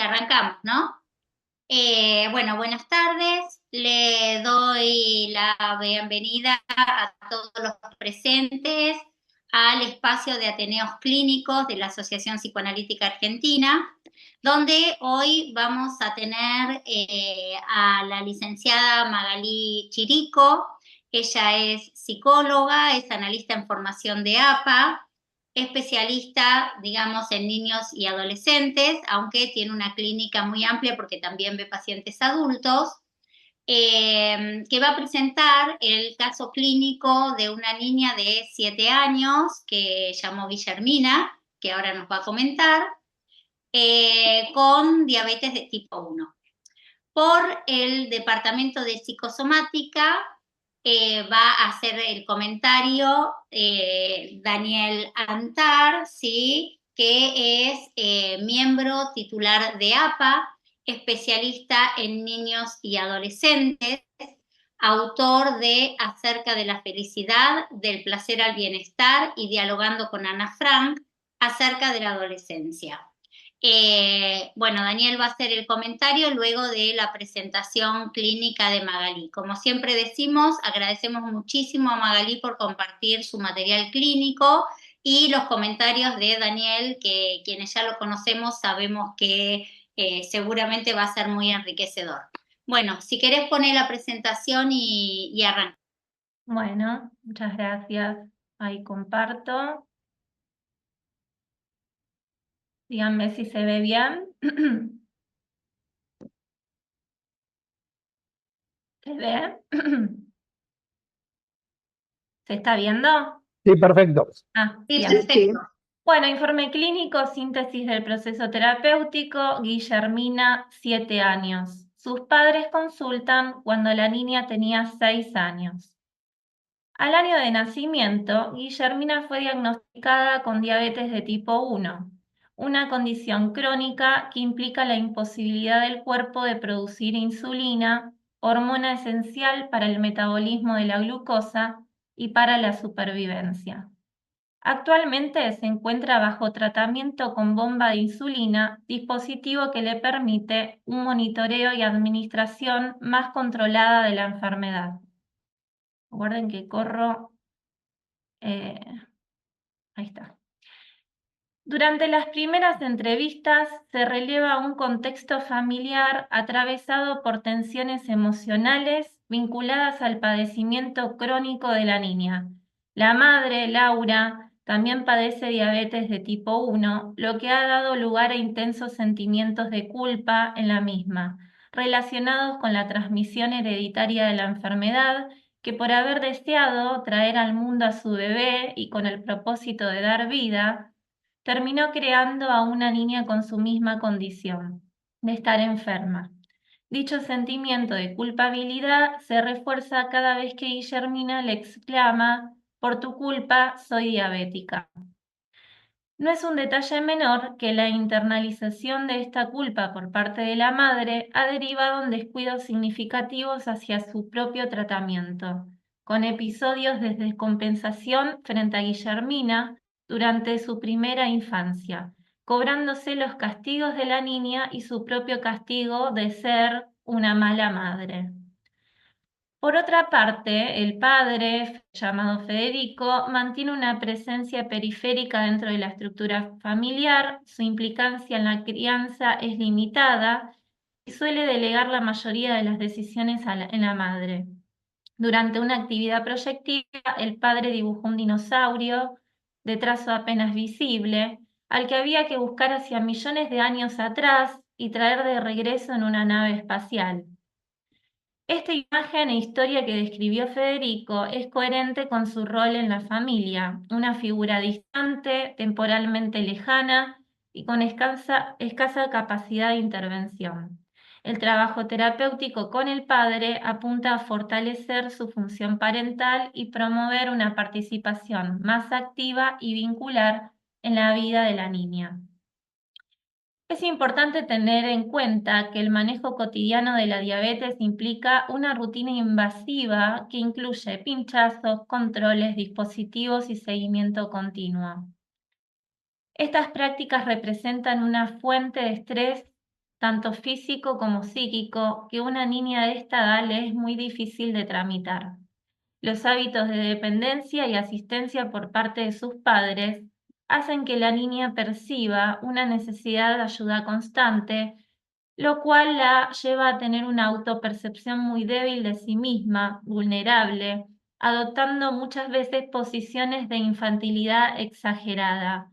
arrancamos, ¿no? Bueno, buenas tardes. Le doy la bienvenida a todos los presentes al espacio de Ateneos Clínicos de la Asociación Psicoanalítica Argentina, donde hoy vamos a tener a la licenciada Magalí Chirico. Ella es psicóloga, es analista en formación de APA, especialista, digamos, en niños y adolescentes, aunque tiene una clínica muy amplia porque también ve pacientes adultos, que va a presentar el caso clínico de una niña de 7 años que llamó Guillermina, que ahora nos va a comentar, con diabetes de tipo 1. Por el Departamento de Psicosomática va a hacer el comentario Daniel Antar, ¿sí? Que es miembro titular de APA, especialista en niños y adolescentes, autor de Acerca de la felicidad, del placer al bienestar y dialogando con Ana Frank acerca de la adolescencia. Bueno, Daniel va a hacer el comentario luego de la presentación clínica de Magalí. Como siempre decimos, agradecemos muchísimo a Magalí por compartir su material clínico y los comentarios de Daniel, que quienes ya lo conocemos sabemos que seguramente va a ser muy enriquecedor. Bueno, si querés poner la presentación y arranca. Bueno, muchas gracias. Ahí comparto. Díganme si se ve bien. ¿Se ve? ¿Se está viendo? Sí, perfecto. Sí, Bien. perfecto. Bueno, informe clínico, síntesis del proceso terapéutico, Guillermina, 7 años. Sus padres consultan cuando la niña tenía 6 años. Al año de nacimiento, Guillermina fue diagnosticada con diabetes de tipo 1, una condición crónica que implica la imposibilidad del cuerpo de producir insulina, hormona esencial para el metabolismo de la glucosa y para la supervivencia. Actualmente se encuentra bajo tratamiento con bomba de insulina, dispositivo que le permite un monitoreo y administración más controlada de la enfermedad. Recuerden que corro. Ahí está. Durante las primeras entrevistas se releva un contexto familiar atravesado por tensiones emocionales vinculadas al padecimiento crónico de la niña. La madre, Laura, también padece diabetes de tipo 1, lo que ha dado lugar a intensos sentimientos de culpa en la misma, relacionados con la transmisión hereditaria de la enfermedad, que por haber deseado traer al mundo a su bebé y con el propósito de dar vida, terminó creando a una niña con su misma condición, de estar enferma. Dicho sentimiento de culpabilidad se refuerza cada vez que Guillermina le exclama: "Por tu culpa soy diabética". No es un detalle menor que la internalización de esta culpa por parte de la madre ha derivado en descuidos significativos hacia su propio tratamiento, con episodios de descompensación frente a Guillermina durante su primera infancia, cobrándose los castigos de la niña y su propio castigo de ser una mala madre. Por otra parte, el padre, llamado Federico, mantiene una presencia periférica dentro de la estructura familiar, su implicancia en la crianza es limitada y suele delegar la mayoría de las decisiones en la madre. Durante una actividad proyectiva, el padre dibujó un dinosaurio de trazo apenas visible, al que había que buscar hacia millones de años atrás y traer de regreso en una nave espacial. Esta imagen e historia que describió Federico es coherente con su rol en la familia, una figura distante, temporalmente lejana y con escasa capacidad de intervención. El trabajo terapéutico con el padre apunta a fortalecer su función parental y promover una participación más activa y vincular en la vida de la niña. Es importante tener en cuenta que el manejo cotidiano de la diabetes implica una rutina invasiva que incluye pinchazos, controles, dispositivos y seguimiento continuo. Estas prácticas representan una fuente de estrés tanto físico como psíquico, que una niña de esta edad le es muy difícil de tramitar. Los hábitos de dependencia y asistencia por parte de sus padres hacen que la niña perciba una necesidad de ayuda constante, lo cual la lleva a tener una autopercepción muy débil de sí misma, vulnerable, adoptando muchas veces posiciones de infantilidad exagerada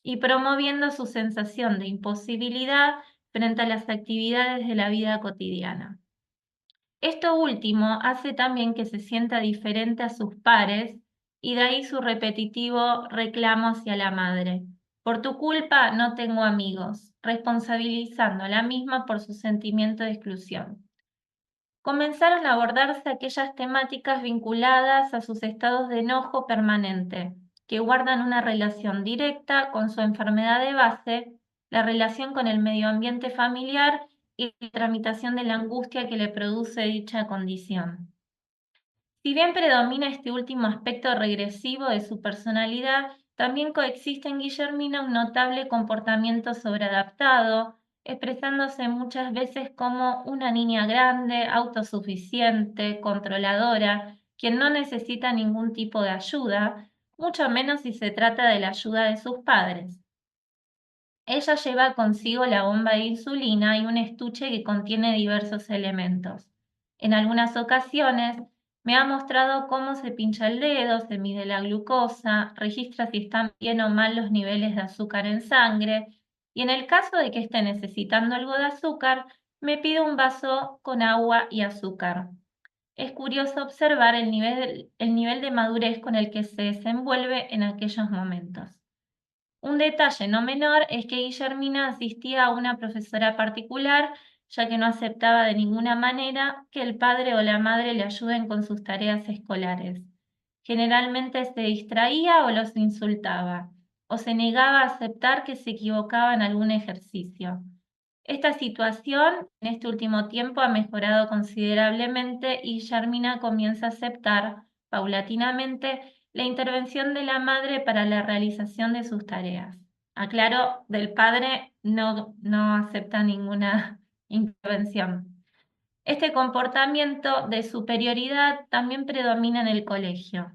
y promoviendo su sensación de imposibilidad frente a las actividades de la vida cotidiana. Esto último hace también que se sienta diferente a sus pares y de ahí su repetitivo reclamo hacia la madre. Por tu culpa no tengo amigos, responsabilizando a la misma por su sentimiento de exclusión. Comenzaron a abordarse aquellas temáticas vinculadas a sus estados de enojo permanente, que guardan una relación directa con su enfermedad de base, la relación con el medio ambiente familiar y la tramitación de la angustia que le produce dicha condición. Si bien predomina este último aspecto regresivo de su personalidad, también coexiste en Guillermina un notable comportamiento sobreadaptado, expresándose muchas veces como una niña grande, autosuficiente, controladora, quien no necesita ningún tipo de ayuda, mucho menos si se trata de la ayuda de sus padres. Ella lleva consigo la bomba de insulina y un estuche que contiene diversos elementos. En algunas ocasiones me ha mostrado cómo se pincha el dedo, se mide la glucosa, registra si están bien o mal los niveles de azúcar en sangre y en el caso de que esté necesitando algo de azúcar, me pide un vaso con agua y azúcar. Es curioso observar el nivel de madurez con el que se desenvuelve en aquellos momentos. Un detalle no menor es que Guillermina asistía a una profesora particular, ya que no aceptaba de ninguna manera que el padre o la madre le ayuden con sus tareas escolares. Generalmente se distraía o los insultaba, o se negaba a aceptar que se equivocaba en algún ejercicio. Esta situación en este último tiempo ha mejorado considerablemente y Guillermina comienza a aceptar paulatinamente la intervención de la madre para la realización de sus tareas. Aclaro, del padre no acepta ninguna intervención. Este comportamiento de superioridad también predomina en el colegio,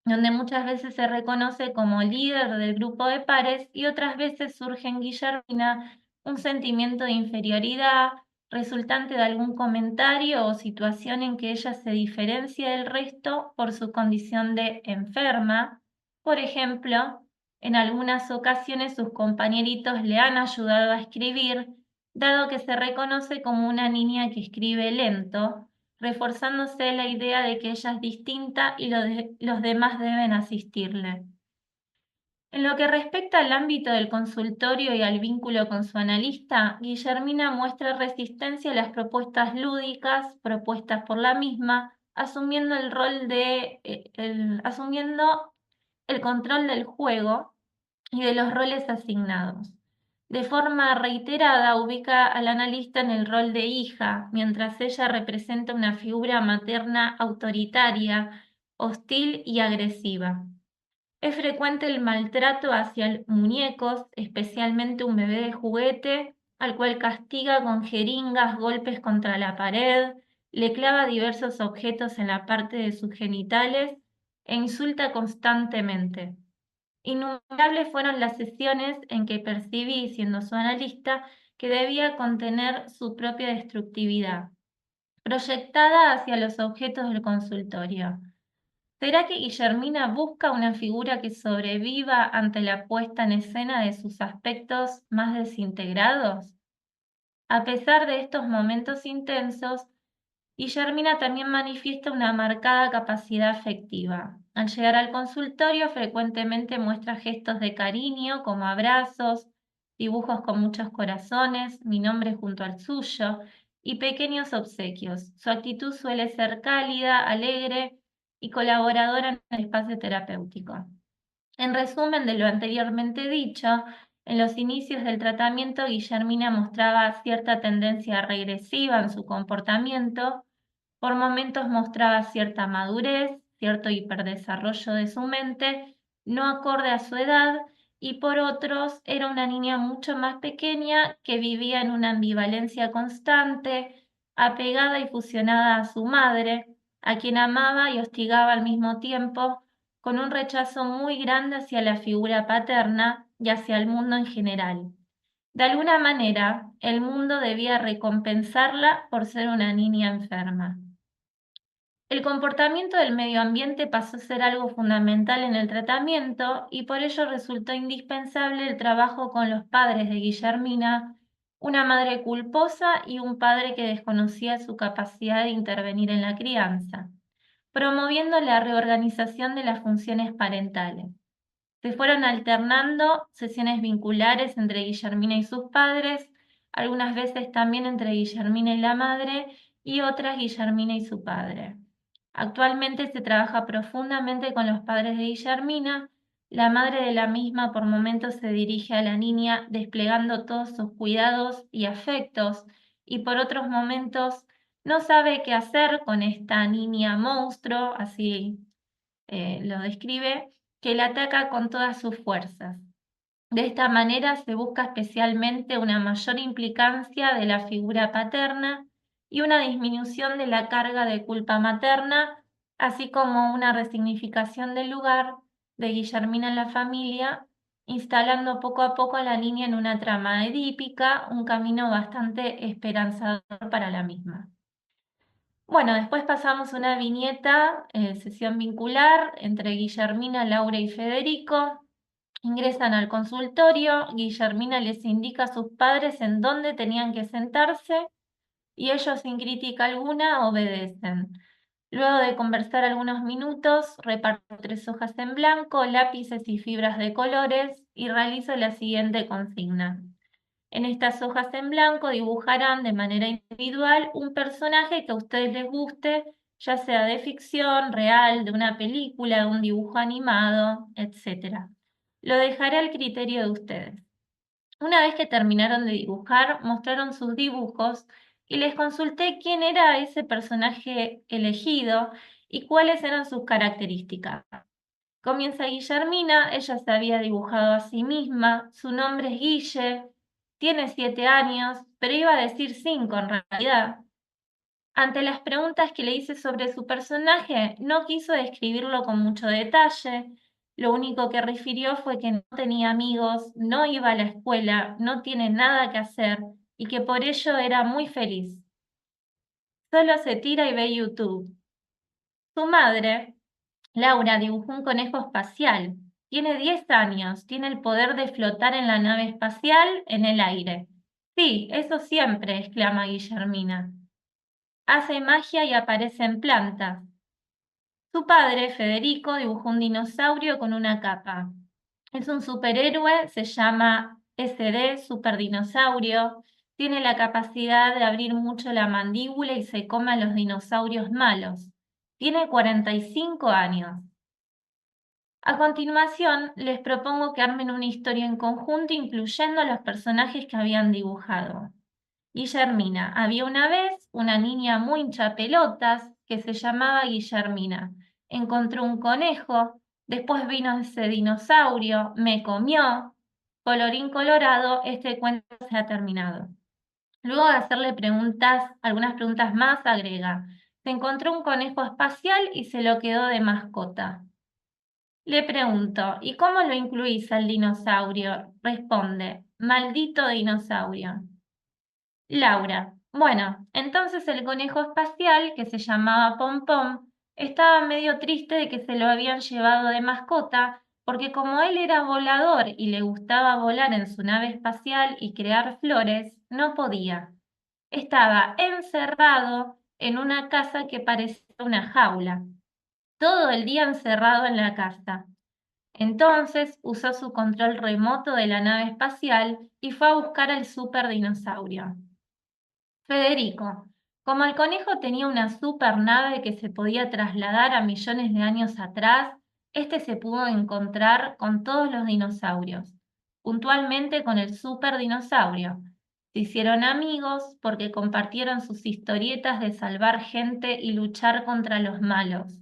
donde muchas veces se reconoce como líder del grupo de pares y otras veces surge en Guillermina un sentimiento de inferioridad resultante de algún comentario o situación en que ella se diferencia del resto por su condición de enferma. Por ejemplo, en algunas ocasiones sus compañeritos le han ayudado a escribir, dado que se reconoce como una niña que escribe lento, reforzándose la idea de que ella es distinta y los demás deben asistirle. En lo que respecta al ámbito del consultorio y al vínculo con su analista, Guillermina muestra resistencia a las propuestas lúdicas propuestas por la misma, asumiendo asumiendo el control del juego y de los roles asignados. De forma reiterada, ubica al analista en el rol de hija, mientras ella representa una figura materna autoritaria, hostil y agresiva. Es frecuente el maltrato hacia muñecos, especialmente un bebé de juguete, al cual castiga con jeringas, golpes contra la pared, le clava diversos objetos en la parte de sus genitales e insulta constantemente. Innumerables fueron las sesiones en que percibí, siendo su analista, que debía contener su propia destructividad, proyectada hacia los objetos del consultorio. ¿Será que Guillermina busca una figura que sobreviva ante la puesta en escena de sus aspectos más desintegrados? A pesar de estos momentos intensos, Guillermina también manifiesta una marcada capacidad afectiva. Al llegar al consultorio, frecuentemente muestra gestos de cariño, como abrazos, dibujos con muchos corazones, mi nombre junto al suyo, y pequeños obsequios. Su actitud suele ser cálida, alegre y colaboradora en el espacio terapéutico. En resumen de lo anteriormente dicho, en los inicios del tratamiento, Guillermina mostraba cierta tendencia regresiva en su comportamiento. Por momentos mostraba cierta madurez, cierto hiperdesarrollo de su mente, no acorde a su edad, y por otros era una niña mucho más pequeña que vivía en una ambivalencia constante, apegada y fusionada a su madre, a quien amaba y hostigaba al mismo tiempo, con un rechazo muy grande hacia la figura paterna y hacia el mundo en general. De alguna manera, el mundo debía recompensarla por ser una niña enferma. El comportamiento del medio ambiente pasó a ser algo fundamental en el tratamiento y por ello resultó indispensable el trabajo con los padres de Guillermina, una madre culposa y un padre que desconocía su capacidad de intervenir en la crianza, promoviendo la reorganización de las funciones parentales. Se fueron alternando sesiones vinculares entre Guillermina y sus padres, algunas veces también entre Guillermina y la madre y otras Guillermina y su padre. Actualmente se trabaja profundamente con los padres de Guillermina. La madre de la misma por momentos se dirige a la niña desplegando todos sus cuidados y afectos y por otros momentos no sabe qué hacer con esta niña monstruo, así lo describe, que la ataca con todas sus fuerzas. De esta manera se busca especialmente una mayor implicancia de la figura paterna y una disminución de la carga de culpa materna, así como una resignificación del lugar de Guillermina en la familia, instalando poco a poco a la niña en una trama edípica, un camino bastante esperanzador para la misma. Bueno, después pasamos una viñeta, sesión vincular entre Guillermina, Laura y Federico. Ingresan al consultorio, Guillermina les indica a sus padres en dónde tenían que sentarse y ellos sin crítica alguna obedecen. Luego de conversar algunos minutos, reparto 3 hojas en blanco, lápices y fibras de colores y realizo la siguiente consigna. En estas hojas en blanco dibujarán de manera individual un personaje que a ustedes les guste, ya sea de ficción, real, de una película, de un dibujo animado, etc. Lo dejaré al criterio de ustedes. Una vez que terminaron de dibujar, mostraron sus dibujos y les consulté quién era ese personaje elegido y cuáles eran sus características. Comienza Guillermina, ella se había dibujado a sí misma, su nombre es Guille, tiene 7 años, pero iba a decir 5 en realidad. Ante las preguntas que le hice sobre su personaje, no quiso describirlo con mucho detalle. Lo único que refirió fue que no tenía amigos, no iba a la escuela, no tiene nada que hacer y que por ello era muy feliz. Solo se tira y ve YouTube. Su madre, Laura, dibujó un conejo espacial. Tiene 10 años, tiene el poder de flotar en la nave espacial en el aire. Sí, eso siempre, exclama Guillermina. Hace magia y aparece en plantas. Su padre, Federico, dibujó un dinosaurio con una capa. Es un superhéroe, se llama SD, Superdinosaurio. Tiene la capacidad de abrir mucho la mandíbula y se come a los dinosaurios malos. Tiene 45 años. A continuación, les propongo que armen una historia en conjunto incluyendo a los personajes que habían dibujado. Guillermina. Había una vez una niña muy hinchapelotas que se llamaba Guillermina. Encontró un conejo, después vino ese dinosaurio, me comió. Colorín colorado, este cuento se ha terminado. Luego de hacerle preguntas, algunas preguntas más, agrega, se encontró un conejo espacial y se lo quedó de mascota. Le pregunto, ¿y cómo lo incluís al dinosaurio? Responde, maldito dinosaurio. Laura, bueno, entonces el conejo espacial, que se llamaba Pom Pom, estaba medio triste de que se lo habían llevado de mascota, porque como él era volador y le gustaba volar en su nave espacial y crear flores, no podía. Estaba encerrado en una casa que parecía una jaula, todo el día encerrado en la casa. Entonces usó su control remoto de la nave espacial y fue a buscar al superdinosaurio. Federico, como el conejo tenía una supernave que se podía trasladar a millones de años atrás, este se pudo encontrar con todos los dinosaurios, puntualmente con el superdinosaurio. Se hicieron amigos porque compartieron sus historietas de salvar gente y luchar contra los malos.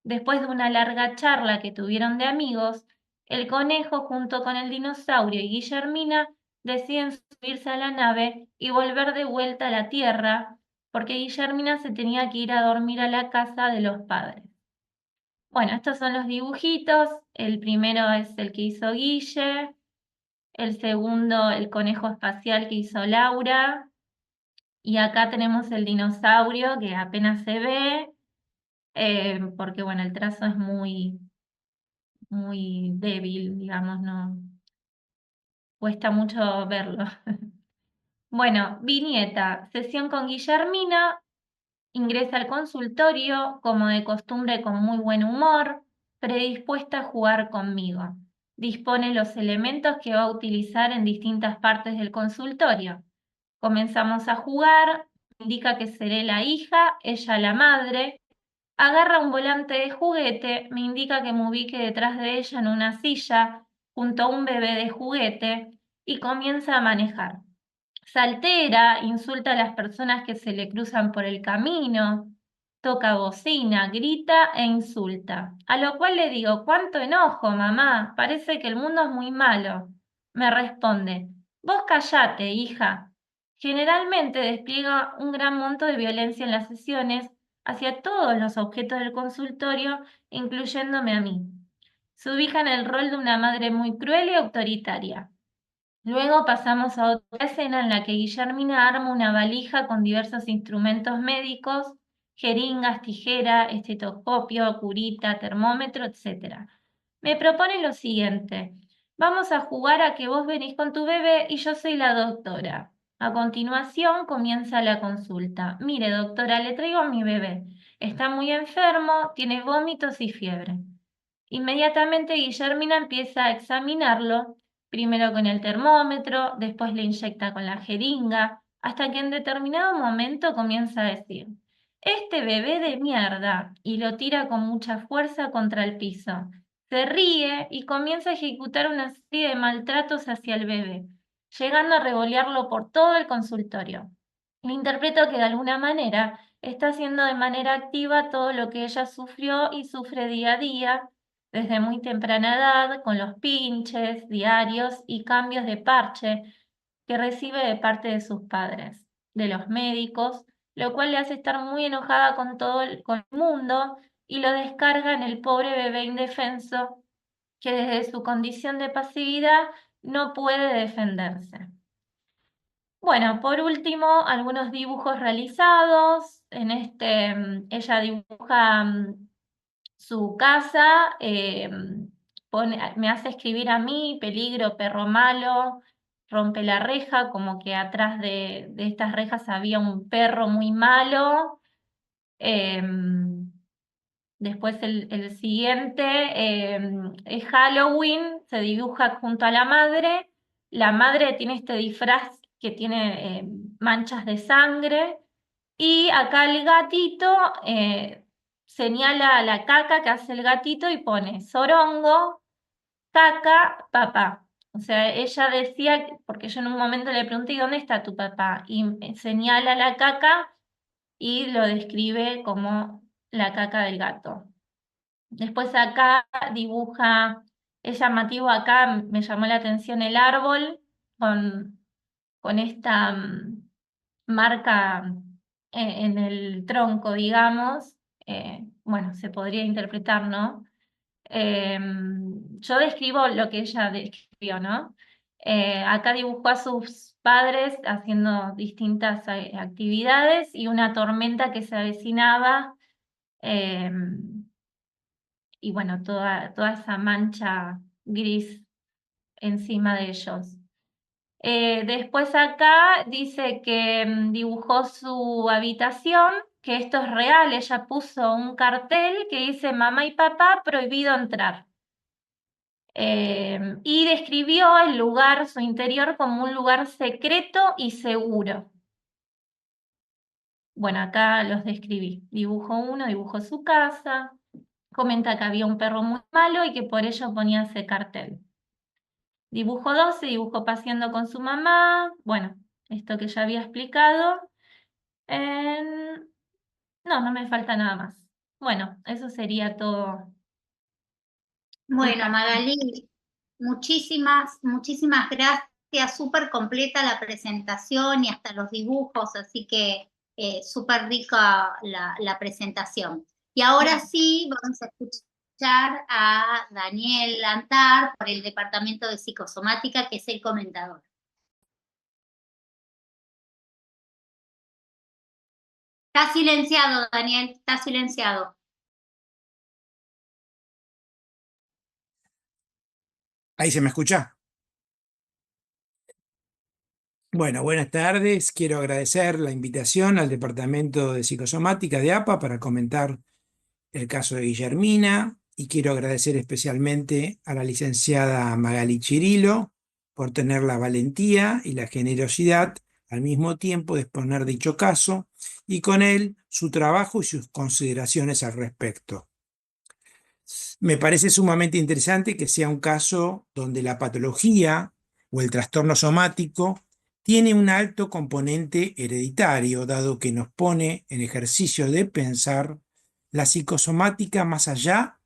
Después de una larga charla que tuvieron de amigos, El conejo, junto con el dinosaurio y Guillermina, deciden subirse a la nave y volver de vuelta a la Tierra, porque Guillermina se tenía que ir a dormir a la casa de los padres. Bueno, estos son los dibujitos. El primero es el que hizo Guille, el segundo el conejo espacial que hizo Laura, y acá tenemos el dinosaurio que apenas se ve, porque bueno, el trazo es muy, muy débil, digamos, no cuesta mucho verlo. Bueno, viñeta, sesión con Guillermina, ingresa al consultorio, como de costumbre con muy buen humor, predispuesta a jugar conmigo. Dispone los elementos que va a utilizar en distintas partes del consultorio. Comenzamos a jugar, indica que seré la hija, ella la madre. Agarra un volante de juguete, me indica que me ubique detrás de ella en una silla, junto a un bebé de juguete, y comienza a manejar. Se altera, insulta a las personas que se le cruzan por el camino, toca bocina, grita e insulta. A lo cual le digo, ¿cuánto enojo, mamá? Parece que el mundo es muy malo. Me responde, vos callate, hija. Generalmente despliega un gran monto de violencia en las sesiones hacia todos los objetos del consultorio, incluyéndome a mí. Se ubica en el rol de una madre muy cruel y autoritaria. Luego pasamos a otra escena en la que Guillermina arma una valija con diversos instrumentos médicos, jeringas, tijera, estetoscopio, curita, termómetro, etc. Me propone lo siguiente, vamos a jugar a que vos venís con tu bebé y yo soy la doctora. A continuación comienza la consulta. Mire, doctora, le traigo a mi bebé. Está muy enfermo, tiene vómitos y fiebre. Inmediatamente Guillermina empieza a examinarlo, primero con el termómetro, después le inyecta con la jeringa, hasta que en determinado momento comienza a decir, este bebé de mierda, y lo tira con mucha fuerza contra el piso. Se ríe y comienza a ejecutar una serie de maltratos hacia el bebé, llegando a revolearlo por todo el consultorio. Le interpreto que de alguna manera está haciendo de manera activa todo lo que ella sufrió y sufre día a día, desde muy temprana edad, con los pinches diarios y cambios de parche que recibe de parte de sus padres, de los médicos, lo cual le hace estar muy enojada con con el mundo y lo descarga en el pobre bebé indefenso que desde su condición de pasividad no puede defenderse. Bueno, por último, algunos dibujos realizados. En este, ella dibuja su casa, me hace escribir a mí, peligro, perro malo, rompe la reja, como que atrás de estas rejas había un perro muy malo. Después el siguiente es Halloween, se dibuja junto a la madre. La madre tiene este disfraz que tiene manchas de sangre. Y acá el gatito señala la caca que hace el gatito y pone Sorongo, caca, papá. O sea, ella decía, porque yo en un momento le pregunté, ¿y dónde está tu papá? Y señala la caca y lo describe como la caca del gato. Después acá dibuja, es llamativo acá, me llamó la atención el árbol con esta marca en el tronco, digamos. Bueno, se podría interpretar, ¿no? Yo describo lo que ella describió, ¿no? Acá dibujó a sus padres haciendo distintas actividades y una tormenta que se avecinaba. Y bueno, toda esa mancha gris encima de ellos. Después acá dice que dibujó su habitación, que esto es real, ella puso un cartel que dice mamá y papá prohibido entrar. Y describió el lugar, su interior, como un lugar secreto y seguro. Bueno, acá los describí. Dibujó uno, dibujó su casa, comenta que había un perro muy malo y que por ello ponía ese cartel. Dibujo 12, dibujó paseando con su mamá. Bueno, esto que ya había explicado. No me falta nada más. Bueno, eso sería todo. Bueno, Magalí, muchísimas gracias, súper completa la presentación y hasta los dibujos, así que súper rica la presentación. Y ahora sí, vamos a escuchar a Daniel Antar por el Departamento de Psicosomática, que es el comentador. Está silenciado, Daniel, está silenciado. Ahí se me escucha. Bueno, buenas tardes. Quiero agradecer la invitación al Departamento de Psicosomática de APA para comentar el caso de Guillermina, y quiero agradecer especialmente a la licenciada Magali Chirilo por tener la valentía y la generosidad al mismo tiempo de exponer dicho caso, y con él su trabajo y sus consideraciones al respecto. Me parece sumamente interesante que sea un caso donde la patología o el trastorno somático tiene un alto componente hereditario, dado que nos pone en ejercicio de pensar la psicosomática más allá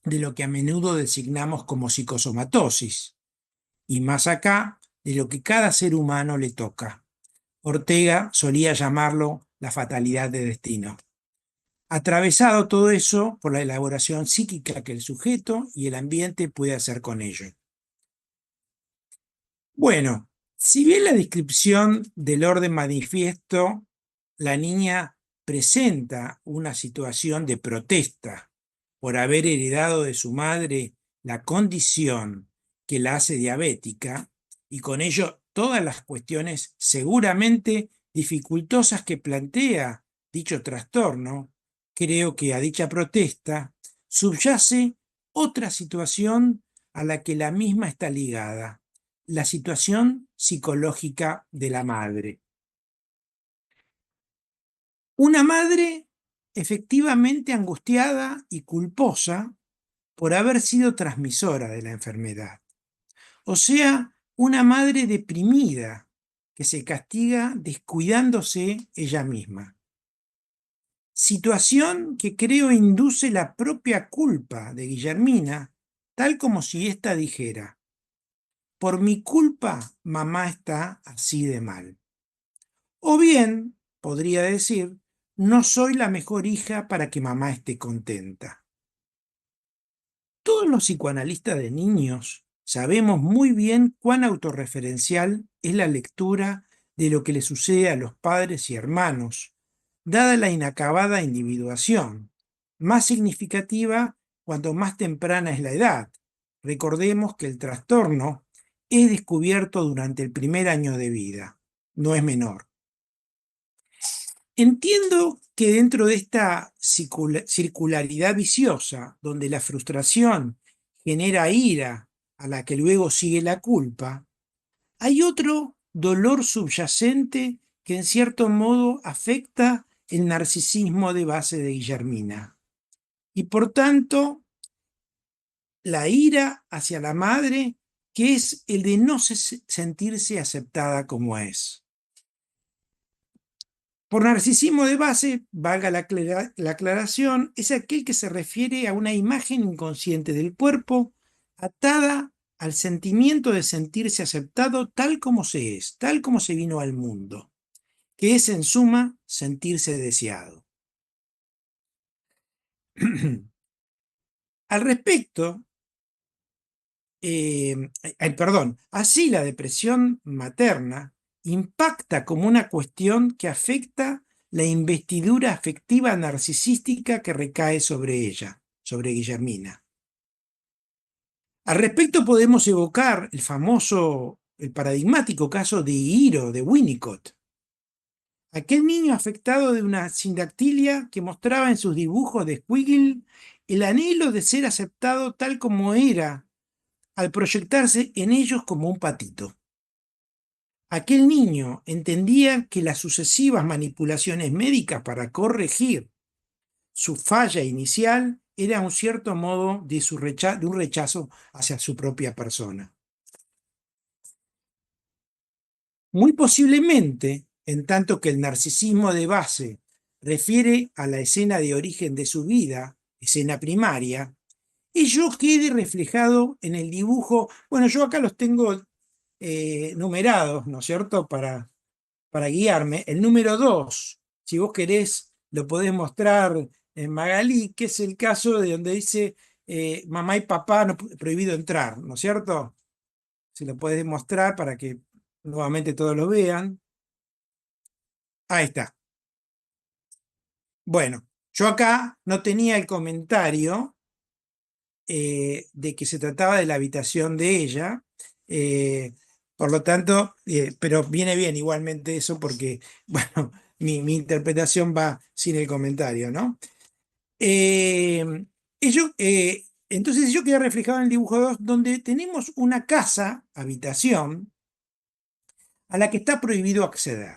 de lo que a menudo designamos como psicosomatosis, y más acá de lo que cada ser humano le toca. Ortega solía llamarlo la fatalidad de destino. Atravesado todo eso por la elaboración psíquica que el sujeto y el ambiente puede hacer con ello. Bueno, si bien la descripción del orden manifiesto, la niña presenta una situación de protesta por haber heredado de su madre la condición que la hace diabética, y con ello todas las cuestiones seguramente dificultosas que plantea dicho trastorno, creo que a dicha protesta subyace otra situación a la que la misma está ligada: la situación psicológica de la madre. Una madre efectivamente angustiada y culposa por haber sido transmisora de la enfermedad. O sea, una madre deprimida que se castiga descuidándose ella misma. Situación que creo induce la propia culpa de Guillermina, tal como si ésta dijera: por mi culpa mamá está así de mal. O bien podría decir: no soy la mejor hija para que mamá esté contenta. Todos los psicoanalistas de niños sabemos muy bien cuán autorreferencial es la lectura de lo que le sucede a los padres y hermanos, dada la inacabada individuación, más significativa cuanto más temprana es la edad. Recordemos que el trastorno es descubierto durante el primer año de vida, no es menor. Entiendo que dentro de esta circularidad viciosa, donde la frustración genera ira, a la que luego sigue la culpa, hay otro dolor subyacente que en cierto modo afecta el narcisismo de base de Guillermina. Y por tanto, la ira hacia la madre, que es el de no sentirse aceptada como es. Por narcisismo de base, valga la aclaración, es aquel que se refiere a una imagen inconsciente del cuerpo atada al sentimiento de sentirse aceptado tal como se es, tal como se vino al mundo, que es en suma sentirse deseado. Al respecto, así la depresión materna impacta como una cuestión que afecta la investidura afectiva narcisística que recae sobre ella, sobre Guillermina. Al respecto podemos evocar el paradigmático caso de Hiro de Winnicott, aquel niño afectado de una sindactilia que mostraba en sus dibujos de Squiggle el anhelo de ser aceptado tal como era, al proyectarse en ellos como un patito. Aquel niño entendía que las sucesivas manipulaciones médicas para corregir su falla inicial era un cierto modo de un rechazo hacia su propia persona. Muy posiblemente, en tanto que el narcisismo de base refiere a la escena de origen de su vida, escena primaria, ello quede reflejado en el dibujo. Bueno, yo acá los tengo numerados, ¿no es cierto?, para guiarme. El número 2, si vos querés, lo podés mostrar en Magalí, que es el caso de donde dice mamá y papá no, prohibido entrar, ¿no es cierto? Se lo podés mostrar para que nuevamente todos lo vean. Ahí está. Bueno, yo acá no tenía el comentario de que se trataba de la habitación de ella. Por lo tanto, pero viene bien igualmente eso porque, bueno, mi interpretación va sin el comentario, ¿no? Eh, entonces yo queda reflejado en el dibujo 2, donde tenemos una casa, habitación, a la que está prohibido acceder.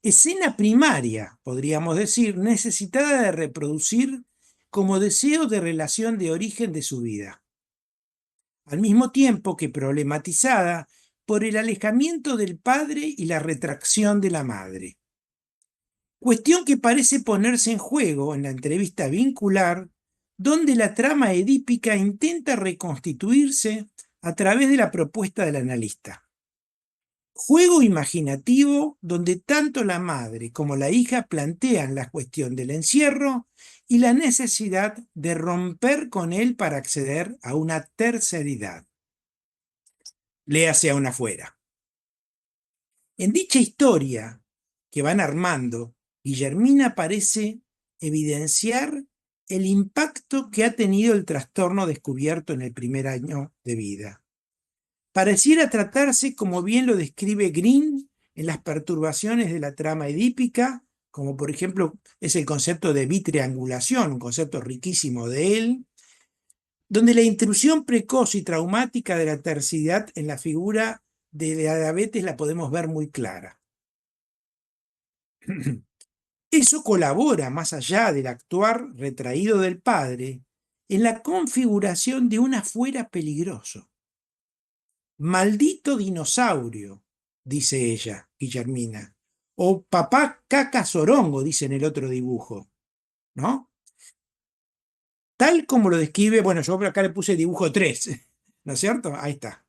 Escena primaria, podríamos decir, necesitada de reproducir como deseo de relación de origen de su vida, al mismo tiempo que problematizada por el alejamiento del padre y la retracción de la madre. Cuestión que parece ponerse en juego en la entrevista vincular, donde la trama edípica intenta reconstituirse a través de la propuesta del analista. Juego imaginativo donde tanto la madre como la hija plantean la cuestión del encierro y la necesidad de romper con él para acceder a una terceridad. Léase aún afuera. En dicha historia que van armando, Guillermina parece evidenciar el impacto que ha tenido el trastorno descubierto en el primer año de vida. Pareciera tratarse, como bien lo describe Green, en las perturbaciones de la trama edípica, como por ejemplo es el concepto de bitriangulación, un concepto riquísimo de él, donde la intrusión precoz y traumática de la terciaridad en la figura de la diabetes la podemos ver muy clara. Eso colabora, más allá del actuar retraído del padre, en la configuración de un afuera peligroso. Maldito dinosaurio, dice ella, Guillermina. O papá caca zorongo, dice en el otro dibujo, ¿no? Tal como lo describe, bueno, yo acá le puse dibujo 3, ¿no es cierto? Ahí está.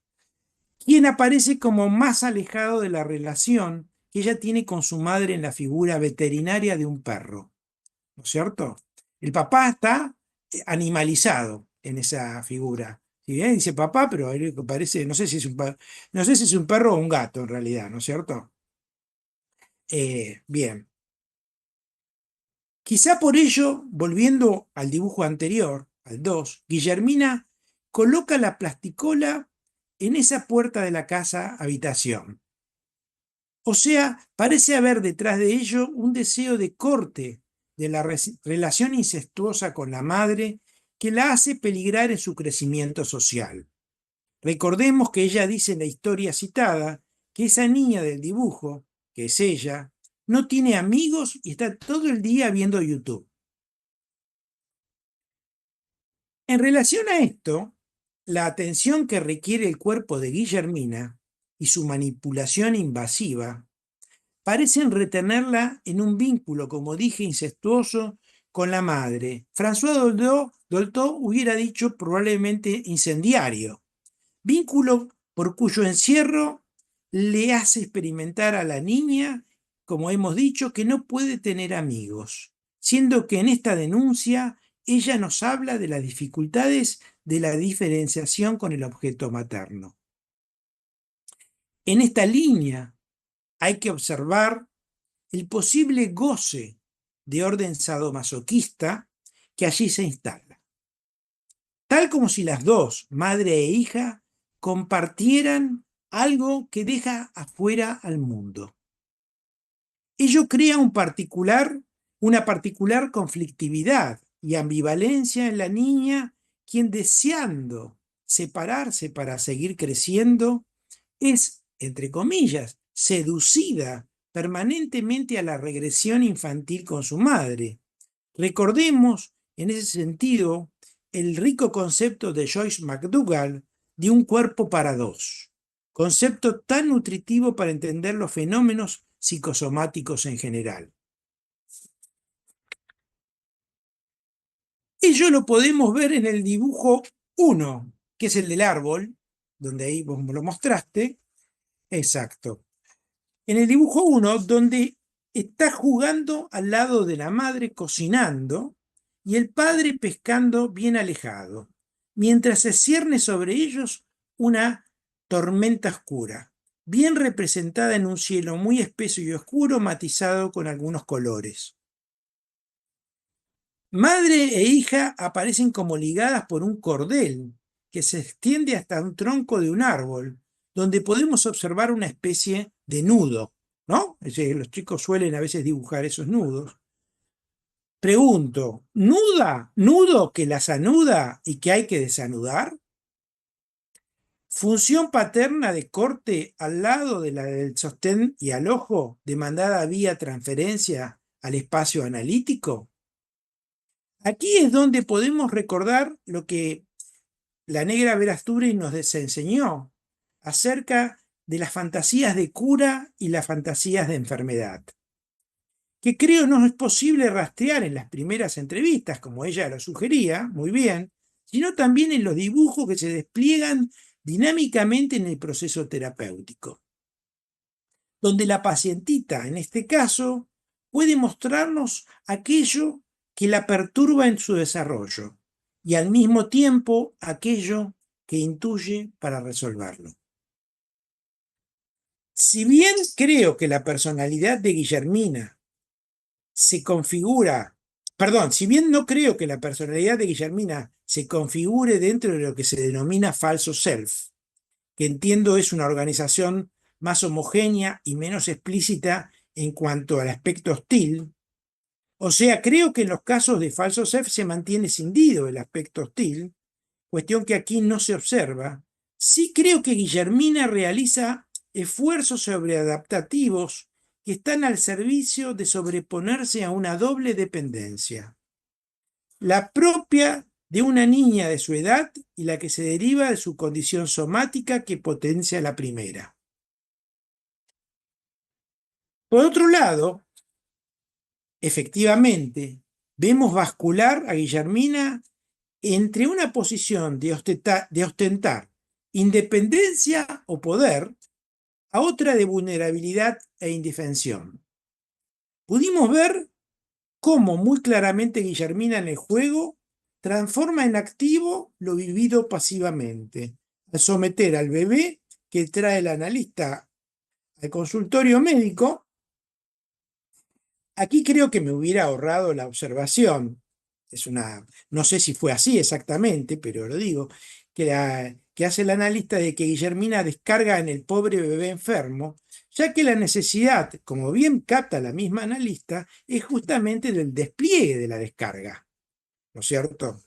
Quien aparece como más alejado de la relación que ella tiene con su madre en la figura veterinaria de un perro, ¿no es cierto? El papá está animalizado en esa figura. Si bien dice papá, pero él parece, no sé si es no sé si es un perro o un gato en realidad, ¿no es cierto? Bien. Quizá por ello, volviendo al dibujo anterior, al 2, Guillermina coloca la plasticola en esa puerta de la casa habitación. O sea, parece haber detrás de ello un deseo de corte de la relación incestuosa con la madre que la hace peligrar en su crecimiento social. Recordemos que ella dice en la historia citada que esa niña del dibujo, que es ella, no tiene amigos y está todo el día viendo YouTube. En relación a esto, la atención que requiere el cuerpo de Guillermina y su manipulación invasiva parecen retenerla en un vínculo, como dije, incestuoso con la madre. François Dolto hubiera dicho probablemente incendiario, vínculo por cuyo encierro le hace experimentar a la niña, como hemos dicho, que no puede tener amigos, siendo que en esta denuncia ella nos habla de las dificultades de la diferenciación con el objeto materno. En esta línea hay que observar el posible goce de orden sadomasoquista que allí se instala. Tal como si las dos, madre e hija, compartieran algo que deja afuera al mundo. Ello crea una particular conflictividad y ambivalencia en la niña, quien deseando separarse para seguir creciendo, es, entre comillas, seducida permanentemente a la regresión infantil con su madre. Recordemos, en ese sentido, el rico concepto de Joyce McDougall de un cuerpo para dos, concepto tan nutritivo para entender los fenómenos psicosomáticos en general. Ello lo podemos ver en el dibujo 1, que es el del árbol, donde ahí vos me lo mostraste. Exacto. En el dibujo 1, donde está jugando al lado de la madre cocinando y el padre pescando bien alejado, mientras se cierne sobre ellos una tormenta oscura, bien representada en un cielo muy espeso y oscuro, matizado con algunos colores. Madre e hija aparecen como ligadas por un cordel que se extiende hasta un tronco de un árbol, donde podemos observar una especie de nudo, ¿no? Es decir, los chicos suelen a veces dibujar esos nudos. Pregunto, ¿nuda? ¿Nudo que las anuda y que hay que desanudar? ¿Función paterna de corte al lado de la del sostén y al ojo, demandada vía transferencia al espacio analítico? Aquí es donde podemos recordar lo que la negra Verasturi nos enseñó acerca de las fantasías de cura y las fantasías de enfermedad, que creo no es posible rastrear en las primeras entrevistas, como ella lo sugería, muy bien, sino también en los dibujos que se despliegan dinámicamente en el proceso terapéutico, donde la pacientita, en este caso, puede mostrarnos aquello que la perturba en su desarrollo y al mismo tiempo aquello que intuye para resolverlo. Si bien creo que la personalidad de Guillermina se configura, perdón, si bien no creo que la personalidad de Guillermina se configure dentro de lo que se denomina falso self, que entiendo es una organización más homogénea y menos explícita en cuanto al aspecto hostil. O sea, creo que en los casos de falso self se mantiene cindido el aspecto hostil, cuestión que aquí no se observa. Sí creo que Guillermina realiza esfuerzos sobreadaptativos que están al servicio de sobreponerse a una doble dependencia, la propia de una niña de su edad y la que se deriva de su condición somática que potencia la primera. Por otro lado, efectivamente, vemos bascular a Guillermina entre una posición de ostentar independencia o poder a otra de vulnerabilidad e indefensión. Pudimos ver cómo muy claramente Guillermina en el juego transforma en activo lo vivido pasivamente, al someter al bebé que trae el analista al consultorio médico. Aquí creo que me hubiera ahorrado la observación. No sé si fue así exactamente, pero lo digo, que hace el analista de que Guillermina descarga en el pobre bebé enfermo, ya que la necesidad, como bien capta la misma analista, es justamente del despliegue de la descarga, ¿no es cierto?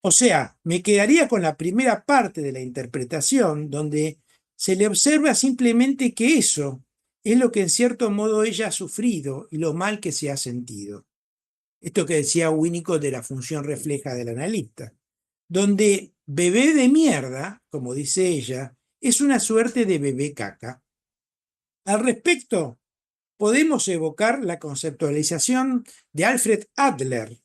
O sea, me quedaría con la primera parte de la interpretación, donde se le observa simplemente que eso es lo que en cierto modo ella ha sufrido y lo mal que se ha sentido. Esto que decía Winnicott de la función refleja del analista, donde bebé de mierda, como dice ella, es una suerte de bebé caca. Al respecto, podemos evocar la conceptualización de Alfred Adler.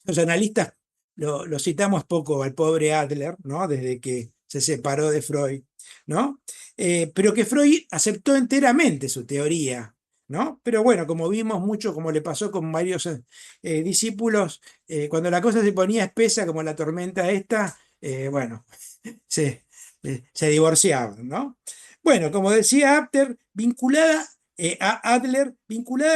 Los analistas lo citamos poco al pobre Adler, ¿no? Desde que se separó de Freud, ¿no? Pero que Freud aceptó enteramente su teoría, ¿no? Pero bueno, como vimos mucho, como le pasó con varios discípulos, cuando la cosa se ponía espesa, como la tormenta esta, bueno, se divorciaban, ¿no? Bueno, como decía Adler, vinculada a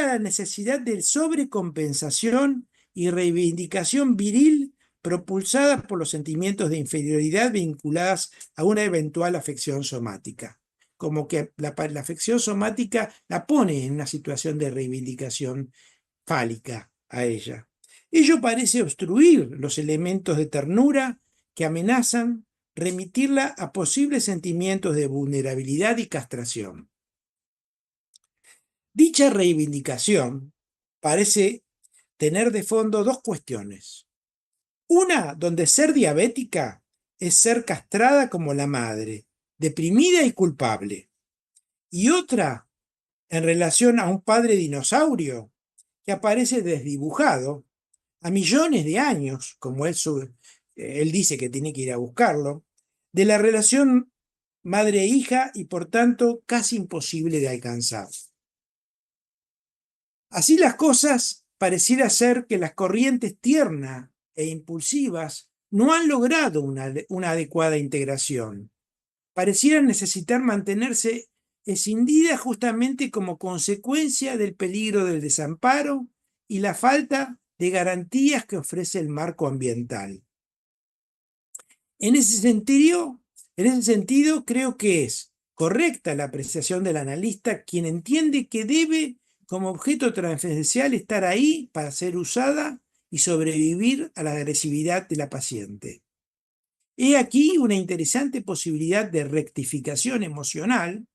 la necesidad de sobrecompensación y reivindicación viril propulsadas por los sentimientos de inferioridad vinculadas a una eventual afección somática. Como que la afección somática la pone en una situación de reivindicación fálica a ella. Ello parece obstruir los elementos de ternura que amenazan remitirla a posibles sentimientos de vulnerabilidad y castración. Dicha reivindicación parece tener de fondo dos cuestiones. Una, donde ser diabética es ser castrada como la madre, deprimida y culpable. Y otra, en relación a un padre dinosaurio que aparece desdibujado, a millones de años, como él dice que tiene que ir a buscarlo, de la relación madre-hija y por tanto casi imposible de alcanzar. Así las cosas, pareciera ser que las corrientes tiernas e impulsivas no han logrado una adecuada integración. Parecieran necesitar mantenerse escindidas justamente como consecuencia del peligro del desamparo y la falta de garantías que ofrece el marco ambiental. En ese sentido, creo que es correcta la apreciación del analista, quien entiende que debe, como objeto transferencial, estar ahí para ser usada y sobrevivir a la agresividad de la paciente. He aquí una interesante posibilidad de rectificación emocional,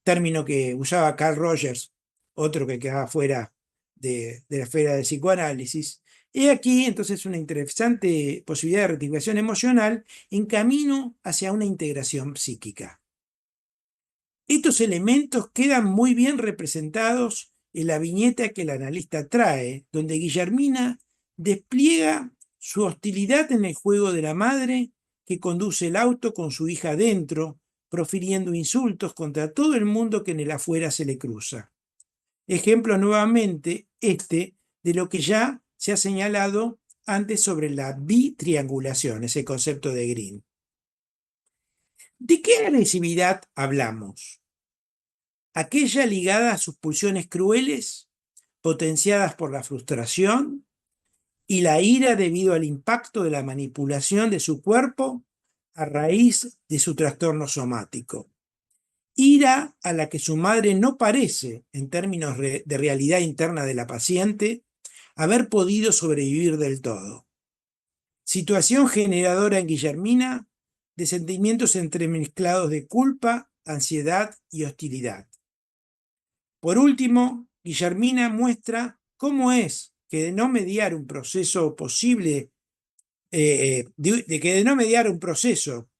término que usaba Carl Rogers, otro que quedaba fuera de la esfera del psicoanálisis. He aquí entonces una interesante posibilidad de rectificación emocional en camino hacia una integración psíquica. Estos elementos quedan muy bien representados en la viñeta que el analista trae, donde Guillermina despliega su hostilidad en el juego de la madre que conduce el auto con su hija dentro, profiriendo insultos contra todo el mundo que en el afuera se le cruza. Ejemplo nuevamente de lo que ya se ha señalado antes sobre la bitriangulación, ese concepto de Green. ¿De qué agresividad hablamos? Aquella ligada a sus pulsiones crueles, potenciadas por la frustración y la ira debido al impacto de la manipulación de su cuerpo a raíz de su trastorno somático. Ira a la que su madre no parece, en términos de realidad interna de la paciente, haber podido sobrevivir del todo. Situación generadora en Guillermina de sentimientos entremezclados de culpa, ansiedad y hostilidad. Por último, Guillermina muestra cómo es que de no mediar un proceso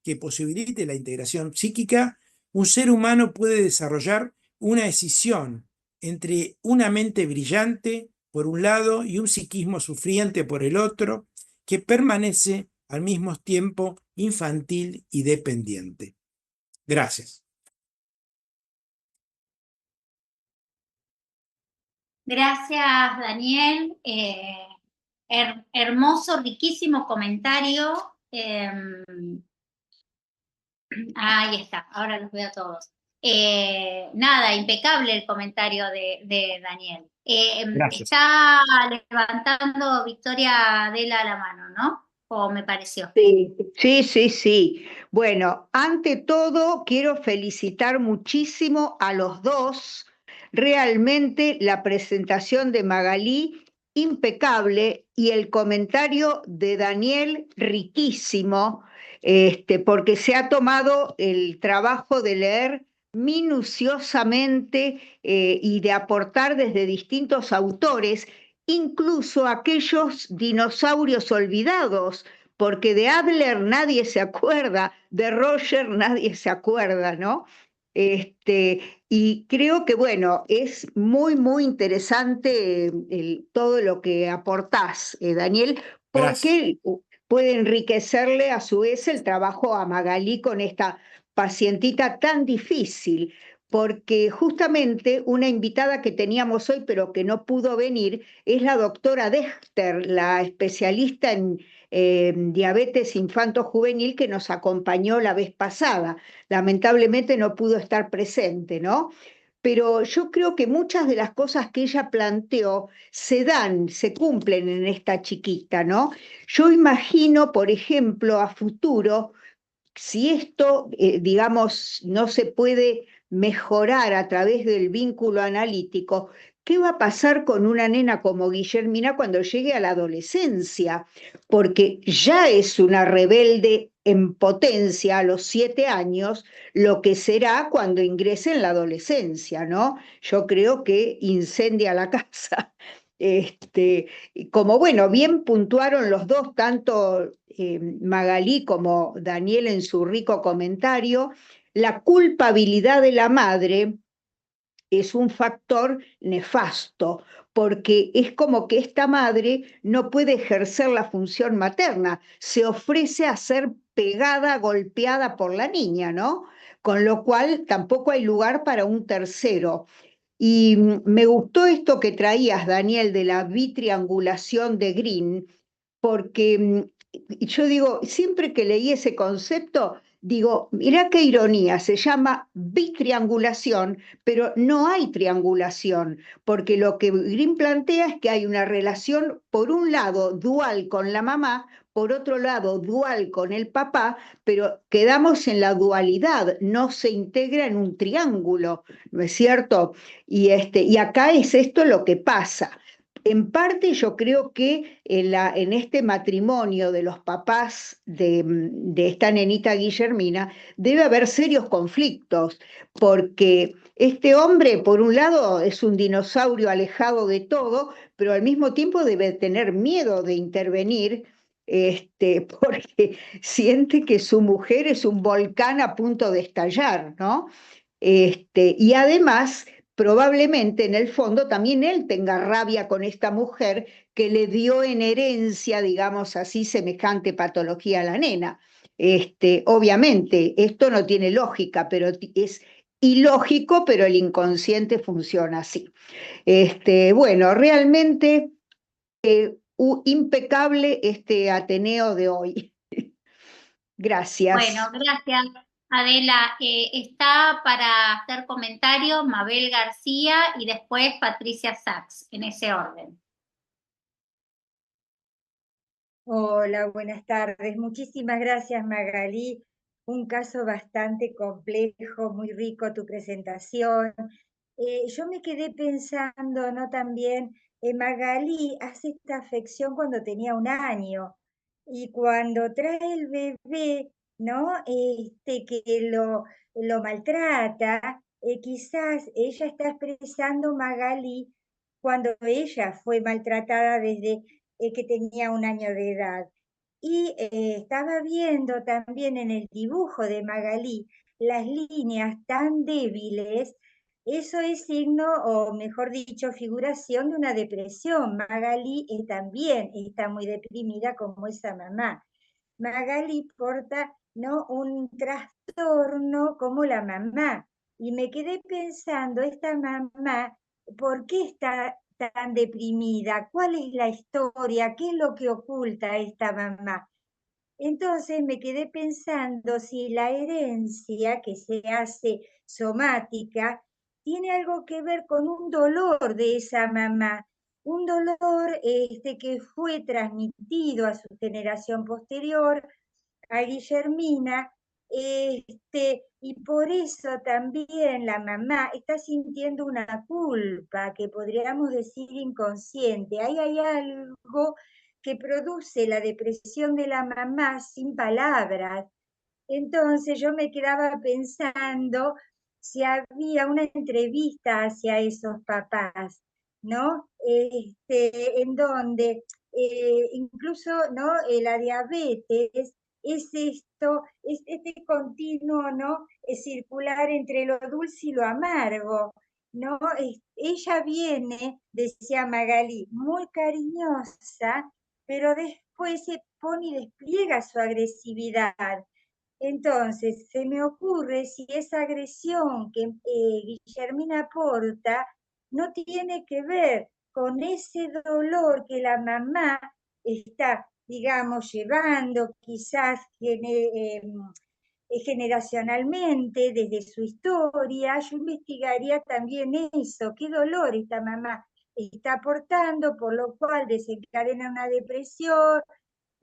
que posibilite la integración psíquica, un ser humano puede desarrollar una decisión entre una mente brillante por un lado y un psiquismo sufriente por el otro, que permanece al mismo tiempo infantil y dependiente. Gracias. Gracias, Daniel. Hermoso, riquísimo comentario. Ahí está, ahora los veo todos. Nada, impecable el comentario de Daniel. Gracias. Está levantando Victoria Adela la mano, ¿no? O me pareció. Sí. Bueno, ante todo, quiero felicitar muchísimo a los dos. Realmente la presentación de Magalí, impecable, y el comentario de Daniel, riquísimo, porque se ha tomado el trabajo de leer minuciosamente y de aportar desde distintos autores, incluso aquellos dinosaurios olvidados, porque de Adler nadie se acuerda, de Roger nadie se acuerda, ¿no? Y creo que, bueno, es muy, muy interesante todo lo que aportás, Daniel, porque puede enriquecerle a su vez el trabajo a Magalí con esta pacientita tan difícil, porque justamente una invitada que teníamos hoy, pero que no pudo venir, es la doctora Dexter, la especialista en diabetes infanto-juvenil que nos acompañó la vez pasada. Lamentablemente no pudo estar presente, ¿no? Pero yo creo que muchas de las cosas que ella planteó se cumplen en esta chiquita, ¿no? Yo imagino, por ejemplo, a futuro, si esto, digamos, no se puede mejorar a través del vínculo analítico, ¿qué va a pasar con una nena como Guillermina cuando llegue a la adolescencia? Porque ya es una rebelde en potencia a los 7 años, lo que será cuando ingrese en la adolescencia, ¿no? Yo creo que incendia la casa. Como bueno, bien puntuaron los dos, tanto Magalí como Daniel en su rico comentario, la culpabilidad de la madre es un factor nefasto, porque es como que esta madre no puede ejercer la función materna, se ofrece a ser pegada, golpeada por la niña, ¿no? Con lo cual tampoco hay lugar para un tercero. Y me gustó esto que traías, Daniel, de la bitriangulación de Green, porque yo digo, siempre que leí ese concepto, digo, mirá qué ironía, se llama bitriangulación, pero no hay triangulación, porque lo que Green plantea es que hay una relación, por un lado, dual con la mamá, por otro lado, dual con el papá, pero quedamos en la dualidad, no se integra en un triángulo, ¿no es cierto? Y acá es esto lo que pasa. En parte yo creo que en este matrimonio de los papás de esta nenita Guillermina debe haber serios conflictos, porque este hombre, por un lado, es un dinosaurio alejado de todo, pero al mismo tiempo debe tener miedo de intervenir, porque siente que su mujer es un volcán a punto de estallar, ¿no? Y además, probablemente en el fondo también él tenga rabia con esta mujer que le dio en herencia, digamos así, semejante patología a la nena. Obviamente, esto no tiene lógica, pero es ilógico, pero el inconsciente funciona así. Bueno, realmente impecable este Ateneo de hoy. Gracias. Bueno, gracias, Adela. Está para hacer comentarios Mabel García y después Patricia Sachs, en ese orden. Hola, buenas tardes. Muchísimas gracias, Magalí. Un caso bastante complejo, muy rico tu presentación. Yo me quedé pensando, ¿no? También, Magalí hace esta afección cuando tenía 1 año y cuando trae el bebé, ¿no? Que lo maltrata, quizás ella está expresando Magalí cuando ella fue maltratada desde que tenía 1 año de edad. Y estaba viendo también en el dibujo de Magalí las líneas tan débiles, eso es signo, o mejor dicho, figuración de una depresión. Magalí también está muy deprimida como esa mamá. Magalí porta, ¿no?, un trastorno como la mamá. Y me quedé pensando, esta mamá, ¿por qué está tan deprimida? ¿Cuál es la historia? ¿Qué es lo que oculta esta mamá? Entonces me quedé pensando si la herencia que se hace somática tiene algo que ver con un dolor de esa mamá, un dolor que fue transmitido a su generación posterior, a Guillermina, y por eso también la mamá está sintiendo una culpa que podríamos decir inconsciente. Ahí hay algo que produce la depresión de la mamá sin palabras. Entonces yo me quedaba pensando si había una entrevista hacia esos papás, ¿no? En donde incluso, ¿no? La diabetes es esto, es este continuo, ¿no? Circular entre lo dulce y lo amargo, ¿no? Ella viene, decía Magalí, muy cariñosa, pero después se pone y despliega su agresividad. Entonces, se me ocurre si esa agresión que Guillermina aporta no tiene que ver con ese dolor que la mamá está, digamos, llevando quizás generacionalmente desde su historia. Yo investigaría también eso, qué dolor esta mamá está aportando, por lo cual desencadena una depresión,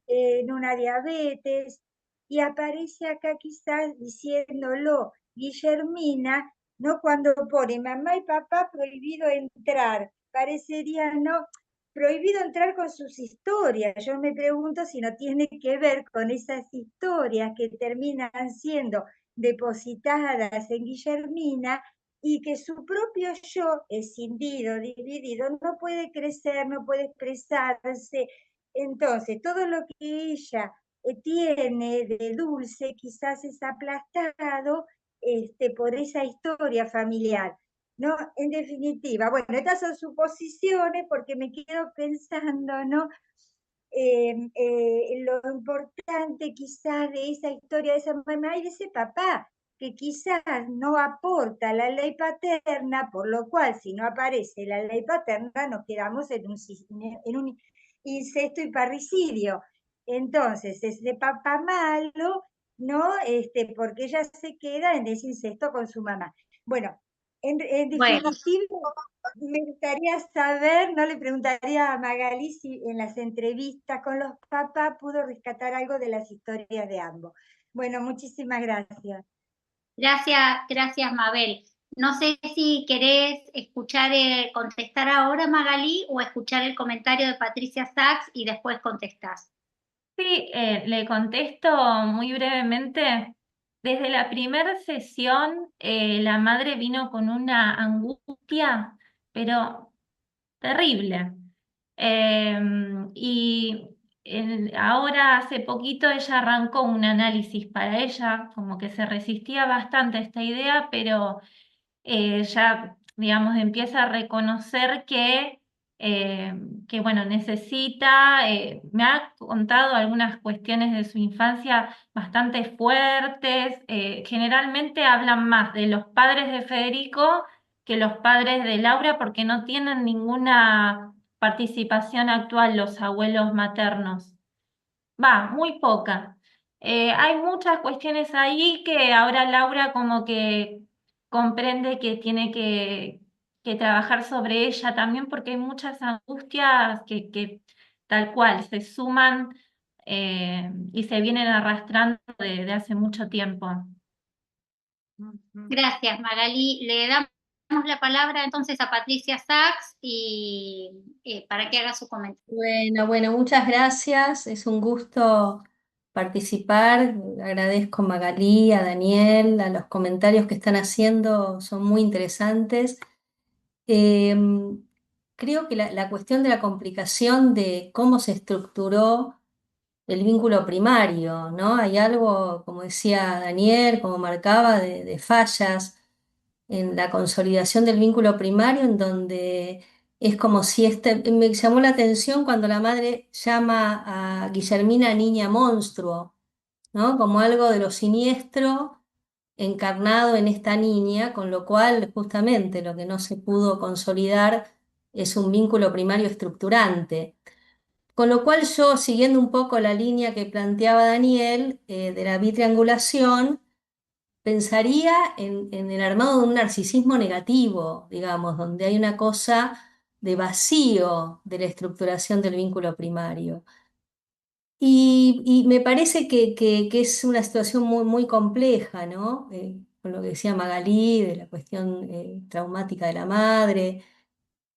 en una diabetes, y aparece acá quizás diciéndolo Guillermina, ¿no? Cuando pone mamá y papá prohibido entrar, parecería, ¿no? Prohibido entrar con sus historias. Yo me pregunto si no tiene que ver con esas historias que terminan siendo depositadas en Guillermina y que su propio yo, escindido, dividido, no puede crecer, no puede expresarse. Entonces, todo lo que ella tiene de dulce quizás es aplastado por esa historia familiar. ¿no? En definitiva, bueno, estas son suposiciones porque me quedo pensando, ¿no? Lo importante quizás de esa historia de esa mamá y de ese papá, que quizás no aporta la ley paterna, por lo cual si no aparece la ley paterna nos quedamos en un incesto y parricidio. Entonces, es de papá malo, ¿no? Porque ella se queda en ese incesto con su mamá. Bueno, en Bueno, definitiva, me gustaría saber, no le preguntaría a Magalí si en las entrevistas con los papás pudo rescatar algo de las historias de ambos. Bueno, muchísimas gracias. gracias Mabel. No sé si querés escuchar, contestar ahora Magalí o escuchar el comentario de Patricia Sachs y después contestás. Sí, le contesto muy brevemente. Desde la primera sesión, la madre vino con una angustia, pero terrible. Y ahora hace poquito ella arrancó un análisis para ella, como que se resistía bastante a esta idea, pero ya, digamos, empieza a reconocer que bueno, necesita, me ha contado algunas cuestiones de su infancia bastante fuertes. Generalmente hablan más de los padres de Federico que los padres de Laura porque no tienen ninguna participación actual los abuelos maternos. Va, muy poca. Hay muchas cuestiones ahí que ahora Laura como que comprende que tiene que trabajar sobre ella también porque hay muchas angustias que tal cual se suman y se vienen arrastrando de hace mucho tiempo. Gracias Magalí. Le damos la palabra entonces a Patricia Sachs y para que haga su comentario. Bueno, muchas gracias. Es un gusto participar. Agradezco a Magalí, a Daniel, a los comentarios que están haciendo, son muy interesantes. Creo que la cuestión de la complicación de cómo se estructuró el vínculo primario, ¿no? Hay algo, como decía Daniel, como marcaba, de fallas en la consolidación del vínculo primario, en donde es como si me llamó la atención cuando la madre llama a Guillermina niña monstruo, ¿no? Como algo de lo siniestro encarnado en esta niña, con lo cual justamente lo que no se pudo consolidar es un vínculo primario estructurante. Con lo cual yo, siguiendo un poco la línea que planteaba Daniel, de la bitriangulación, pensaría en el armado de un narcisismo negativo, digamos, donde hay una cosa de vacío de la estructuración del vínculo primario. Y me parece que es una situación muy, muy compleja, ¿no? Con lo que decía Magalí, de la cuestión traumática de la madre,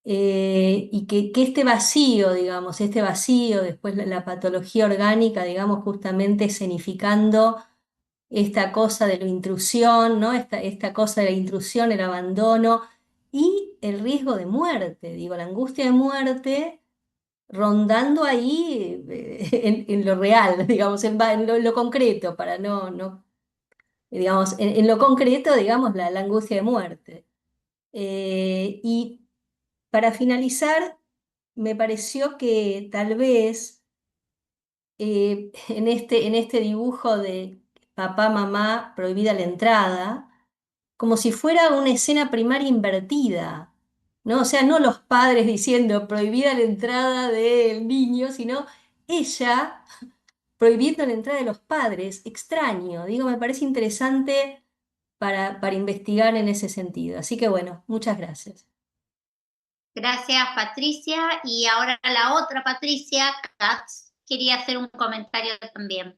y que este vacío, digamos, este vacío, después la patología orgánica, digamos, justamente escenificando esta cosa de la intrusión, ¿no? Esta cosa de la intrusión, el abandono y el riesgo de muerte, digo, la angustia de muerte rondando ahí en lo real, digamos, en lo concreto, para digamos, en lo concreto, digamos, la angustia de muerte. Y para finalizar, me pareció que tal vez en este dibujo de papá, mamá, prohibida la entrada, como si fuera una escena primaria invertida, ¿no? O sea, no los padres diciendo prohibida la entrada del niño, sino ella prohibiendo la entrada de los padres. Extraño, digo, me parece interesante para investigar en ese sentido. Así que bueno, muchas gracias. Gracias Patricia. Y ahora la otra Patricia, Katz, quería hacer un comentario también.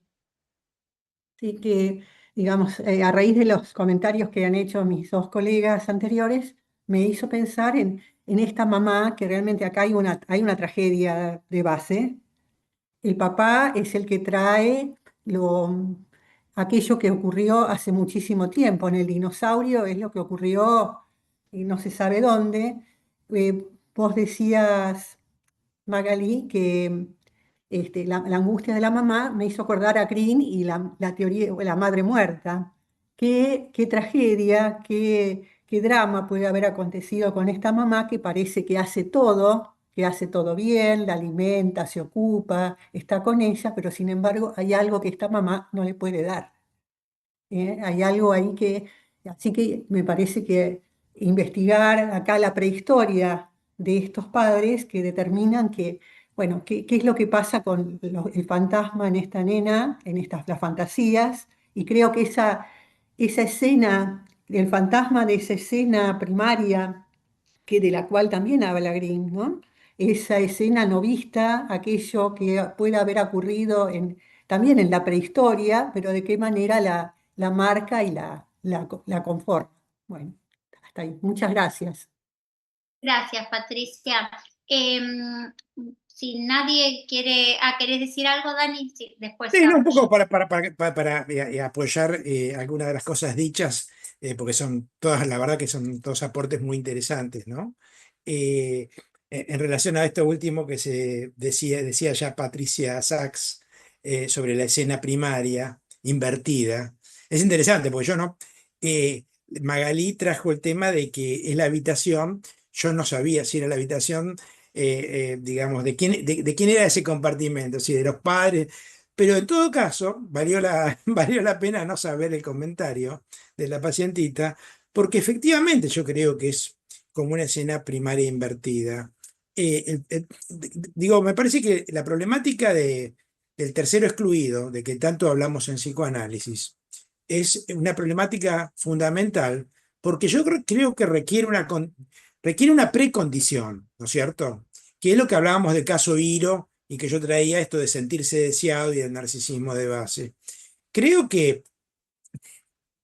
Sí, que, digamos, a raíz de los comentarios que han hecho mis dos colegas anteriores, me hizo pensar en esta mamá, que realmente acá hay una tragedia de base. El papá es el que trae aquello que ocurrió hace muchísimo tiempo. En el dinosaurio es lo que ocurrió y no se sabe dónde. Vos decías, Magalí, que la angustia de la mamá me hizo acordar a Green y la teoría de la madre muerta. Qué tragedia, qué qué drama puede haber acontecido con esta mamá que parece que hace todo bien, la alimenta, se ocupa, está con ella, pero sin embargo hay algo que esta mamá no le puede dar. Hay algo ahí así que me parece que investigar acá la prehistoria de estos padres que determinan bueno, qué es lo que pasa con el fantasma en esta nena, las fantasías, y creo que esa escena, el fantasma de esa escena primaria, de la cual también habla Grimm, ¿no? Esa escena no vista, aquello que puede haber ocurrido también en la prehistoria, pero de qué manera la marca y la conforma. Bueno, hasta ahí. Muchas gracias. Gracias, Patricia. Si nadie quiere... ¿querés decir algo, Dani? Sí, después Sí, no, un hablo poco yo. para apoyar algunas de las cosas dichas, porque son todas, la verdad que son todos aportes muy interesantes, ¿no? En relación a esto último que se decía ya Patricia Sachs sobre la escena primaria invertida, es interesante porque yo no, Magalí trajo el tema de que es la habitación, yo no sabía si era la habitación, digamos, de quién era ese compartimento, si de los padres. Pero en todo caso, valió la pena no saber el comentario de la pacientita, porque efectivamente yo creo que es como una escena primaria invertida. Digo, me parece que la problemática del tercero excluido, de que tanto hablamos en psicoanálisis, es una problemática fundamental, porque yo creo que requiere una precondición, ¿no es cierto? Que es lo que hablábamos del caso Hiro y que yo traía esto de sentirse deseado y del narcisismo de base. Creo que,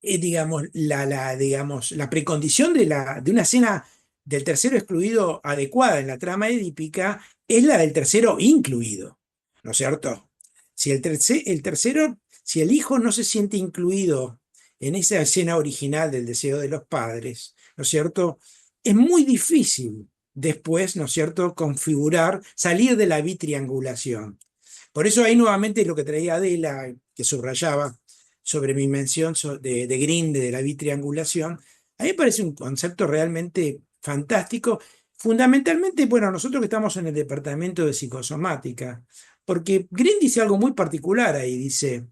digamos, digamos, la precondición de una escena del tercero excluido adecuada en la trama edípica es la del tercero incluido, ¿no es cierto? Si el tercero, si el hijo no se siente incluido en esa escena original del deseo de los padres, ¿no es cierto? Es muy difícil después, ¿no es cierto?, configurar, salir de la bitriangulación. Por eso ahí nuevamente lo que traía Adela, que subrayaba sobre mi mención de Green, de la bitriangulación, a mí me parece un concepto realmente fantástico, fundamentalmente, bueno, nosotros que estamos en el departamento de psicosomática, porque Green dice algo muy particular ahí, dice,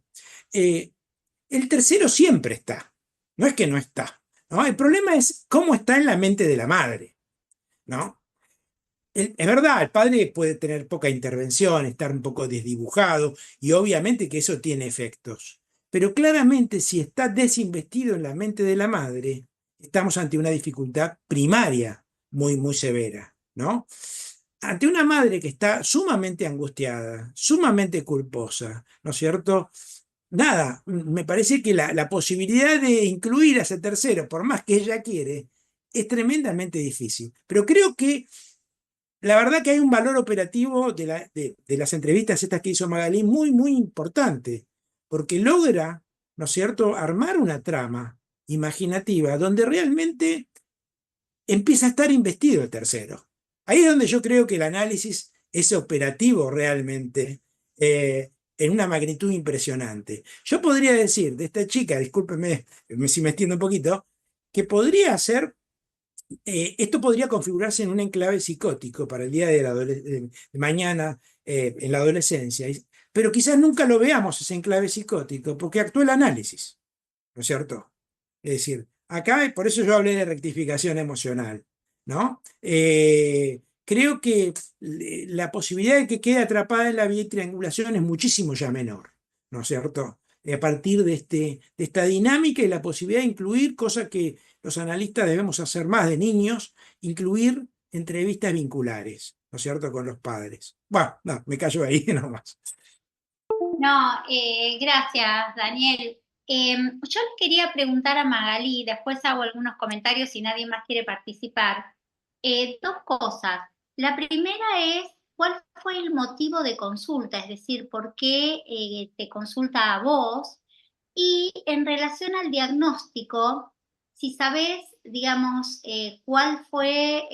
el tercero siempre está, no es que no está, ¿no? El problema es cómo está en la mente de la madre, ¿no? Es verdad, el padre puede tener poca intervención, estar un poco desdibujado y obviamente que eso tiene efectos. Pero claramente si está desinvestido en la mente de la madre, estamos ante una dificultad primaria muy, muy severa, ¿no? Ante una madre que está sumamente angustiada, sumamente culposa, ¿no es cierto? Nada, me parece que la posibilidad de incluir a ese tercero, por más que ella quiere, es tremendamente difícil. Pero creo que la verdad que hay un valor operativo de las entrevistas estas que hizo Magalí muy, muy importante, porque logra, ¿no es cierto?, armar una trama imaginativa donde realmente empieza a estar investido el tercero. Ahí es donde yo creo que el análisis es operativo realmente, en una magnitud impresionante. Yo podría decir de esta chica, discúlpeme si me extiendo un poquito, que podría ser esto podría configurarse en un enclave psicótico para el día de mañana en la adolescencia, pero quizás nunca lo veamos ese enclave psicótico porque actúa el análisis, ¿no es cierto? Es decir, acá, por eso yo hablé de rectificación emocional, ¿no? Creo que la posibilidad de que quede atrapada en la triangulación es muchísimo ya menor, ¿no es cierto? A partir de esta dinámica y la posibilidad de incluir cosas que los analistas debemos hacer más de niños, incluir entrevistas vinculares, ¿no es cierto?, con los padres. Bueno, no, me callo ahí nomás. No, gracias, Daniel. Yo le quería preguntar a Magalí, después hago algunos comentarios si nadie más quiere participar. Dos cosas. La primera es, ¿cuál fue el motivo de consulta? Es decir, ¿por qué te consulta a vos? Y en relación al diagnóstico, si sabés, digamos, cuál fue,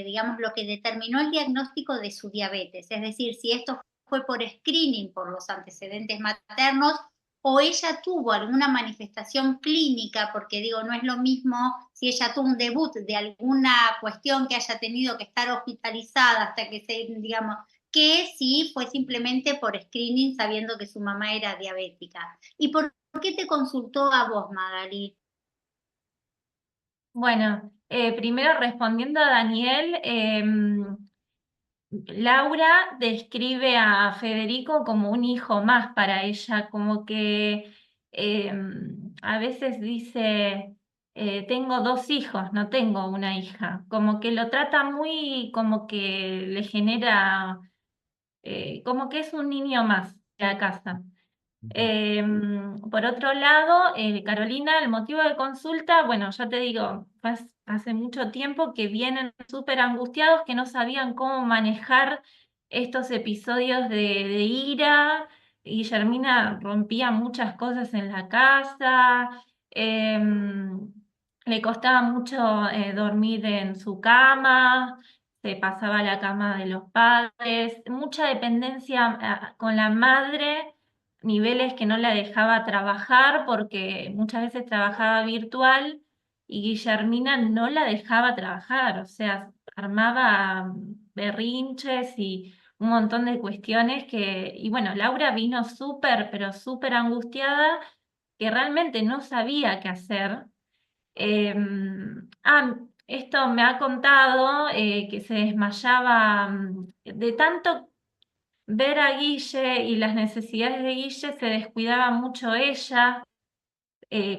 digamos, lo que determinó el diagnóstico de su diabetes. Es decir, si esto fue por screening, por los antecedentes maternos, o ella tuvo alguna manifestación clínica, porque digo, no es lo mismo si ella tuvo un debut de alguna cuestión que haya tenido que estar hospitalizada hasta que se, digamos, que si fue simplemente por screening sabiendo que su mamá era diabética. ¿Y por qué te consultó a vos, Magali? Bueno, primero respondiendo a Daniel, Laura describe a Federico como un hijo más para ella, como que a veces dice, tengo 2 hijos, no tengo una hija, como que lo trata muy, como que le genera, como que es un niño más de la casa. Por otro lado, Carolina, el motivo de consulta, bueno, ya te digo, hace mucho tiempo que vienen súper angustiados, que no sabían cómo manejar estos episodios de ira. Guillermina rompía muchas cosas en la casa, le costaba mucho dormir en su cama, se pasaba a la cama de los padres, mucha dependencia con la madre, niveles que no la dejaba trabajar porque muchas veces trabajaba virtual y Guillermina no la dejaba trabajar, o sea, armaba berrinches y un montón de cuestiones y bueno, Laura vino súper, pero súper angustiada, que realmente no sabía qué hacer. Esto me ha contado que se desmayaba de tanto ver a Guille y las necesidades de Guille, se descuidaba mucho ella.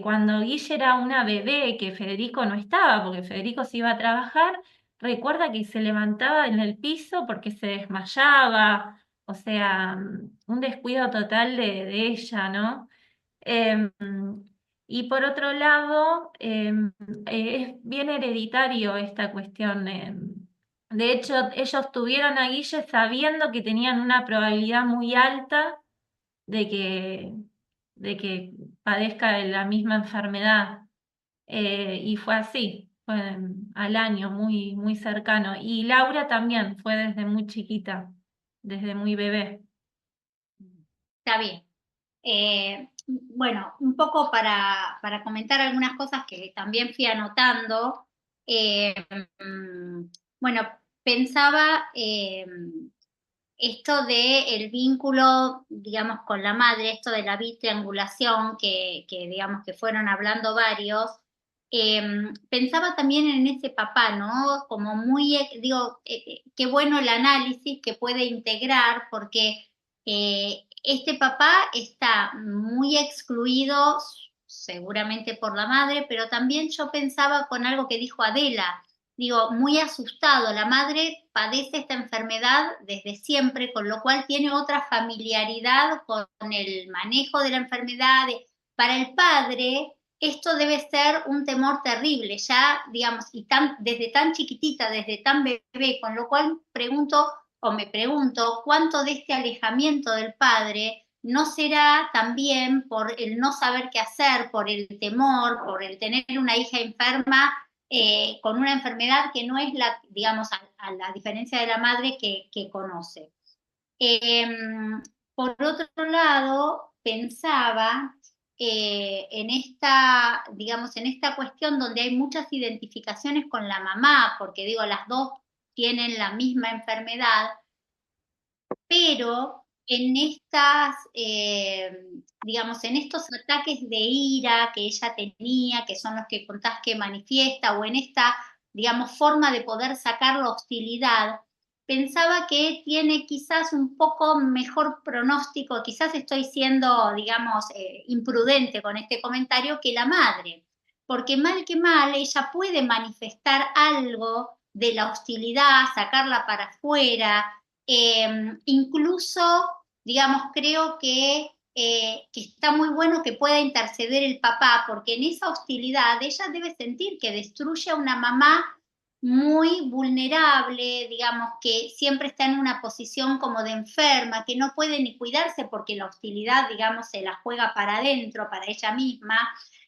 Cuando Guille era una bebé, que Federico no estaba, porque Federico se iba a trabajar, recuerda que se levantaba en el piso porque se desmayaba, o sea, un descuido total de ella, ¿no? Em, y por otro lado, es bien hereditario esta cuestión. De hecho, ellos tuvieron a Guille sabiendo que tenían una probabilidad muy alta de que padezca de la misma enfermedad. Y fue así, fue al año, muy, muy cercano. Y Laura también fue desde muy chiquita, desde muy bebé. Está bien. Bueno, un poco para comentar algunas cosas que también fui anotando. Bueno, pensaba esto del vínculo, digamos, con la madre, esto de la bitriangulación que digamos, que fueron hablando varios. Pensaba también en ese papá, ¿no? Como muy, digo, qué bueno el análisis que puede integrar, porque este papá está muy excluido, seguramente por la madre, pero también yo pensaba con algo que dijo Adela, digo, muy asustado. La madre padece esta enfermedad desde siempre, con lo cual tiene otra familiaridad con el manejo de la enfermedad. Para el padre, esto debe ser un temor terrible, ya, digamos, y desde tan chiquitita, desde tan bebé, con lo cual me pregunto, ¿cuánto de este alejamiento del padre no será también por el no saber qué hacer, por el temor, por el tener una hija enferma, con una enfermedad que no es la, digamos, a la diferencia de la madre que conoce? Por otro lado, pensaba en esta, digamos, en esta cuestión donde hay muchas identificaciones con la mamá, porque digo, las dos tienen la misma enfermedad, pero en estas, digamos, en estos ataques de ira que ella tenía, que son los que contás que manifiesta, o en esta, digamos, forma de poder sacar la hostilidad, pensaba que tiene quizás un poco mejor pronóstico, quizás estoy siendo, digamos, imprudente con este comentario, que la madre, porque mal que mal ella puede manifestar algo de la hostilidad, sacarla para afuera, incluso, digamos, creo que está muy bueno que pueda interceder el papá, porque en esa hostilidad ella debe sentir que destruye a una mamá muy vulnerable, digamos, que siempre está en una posición como de enferma, que no puede ni cuidarse porque la hostilidad, digamos, se la juega para adentro, para ella misma.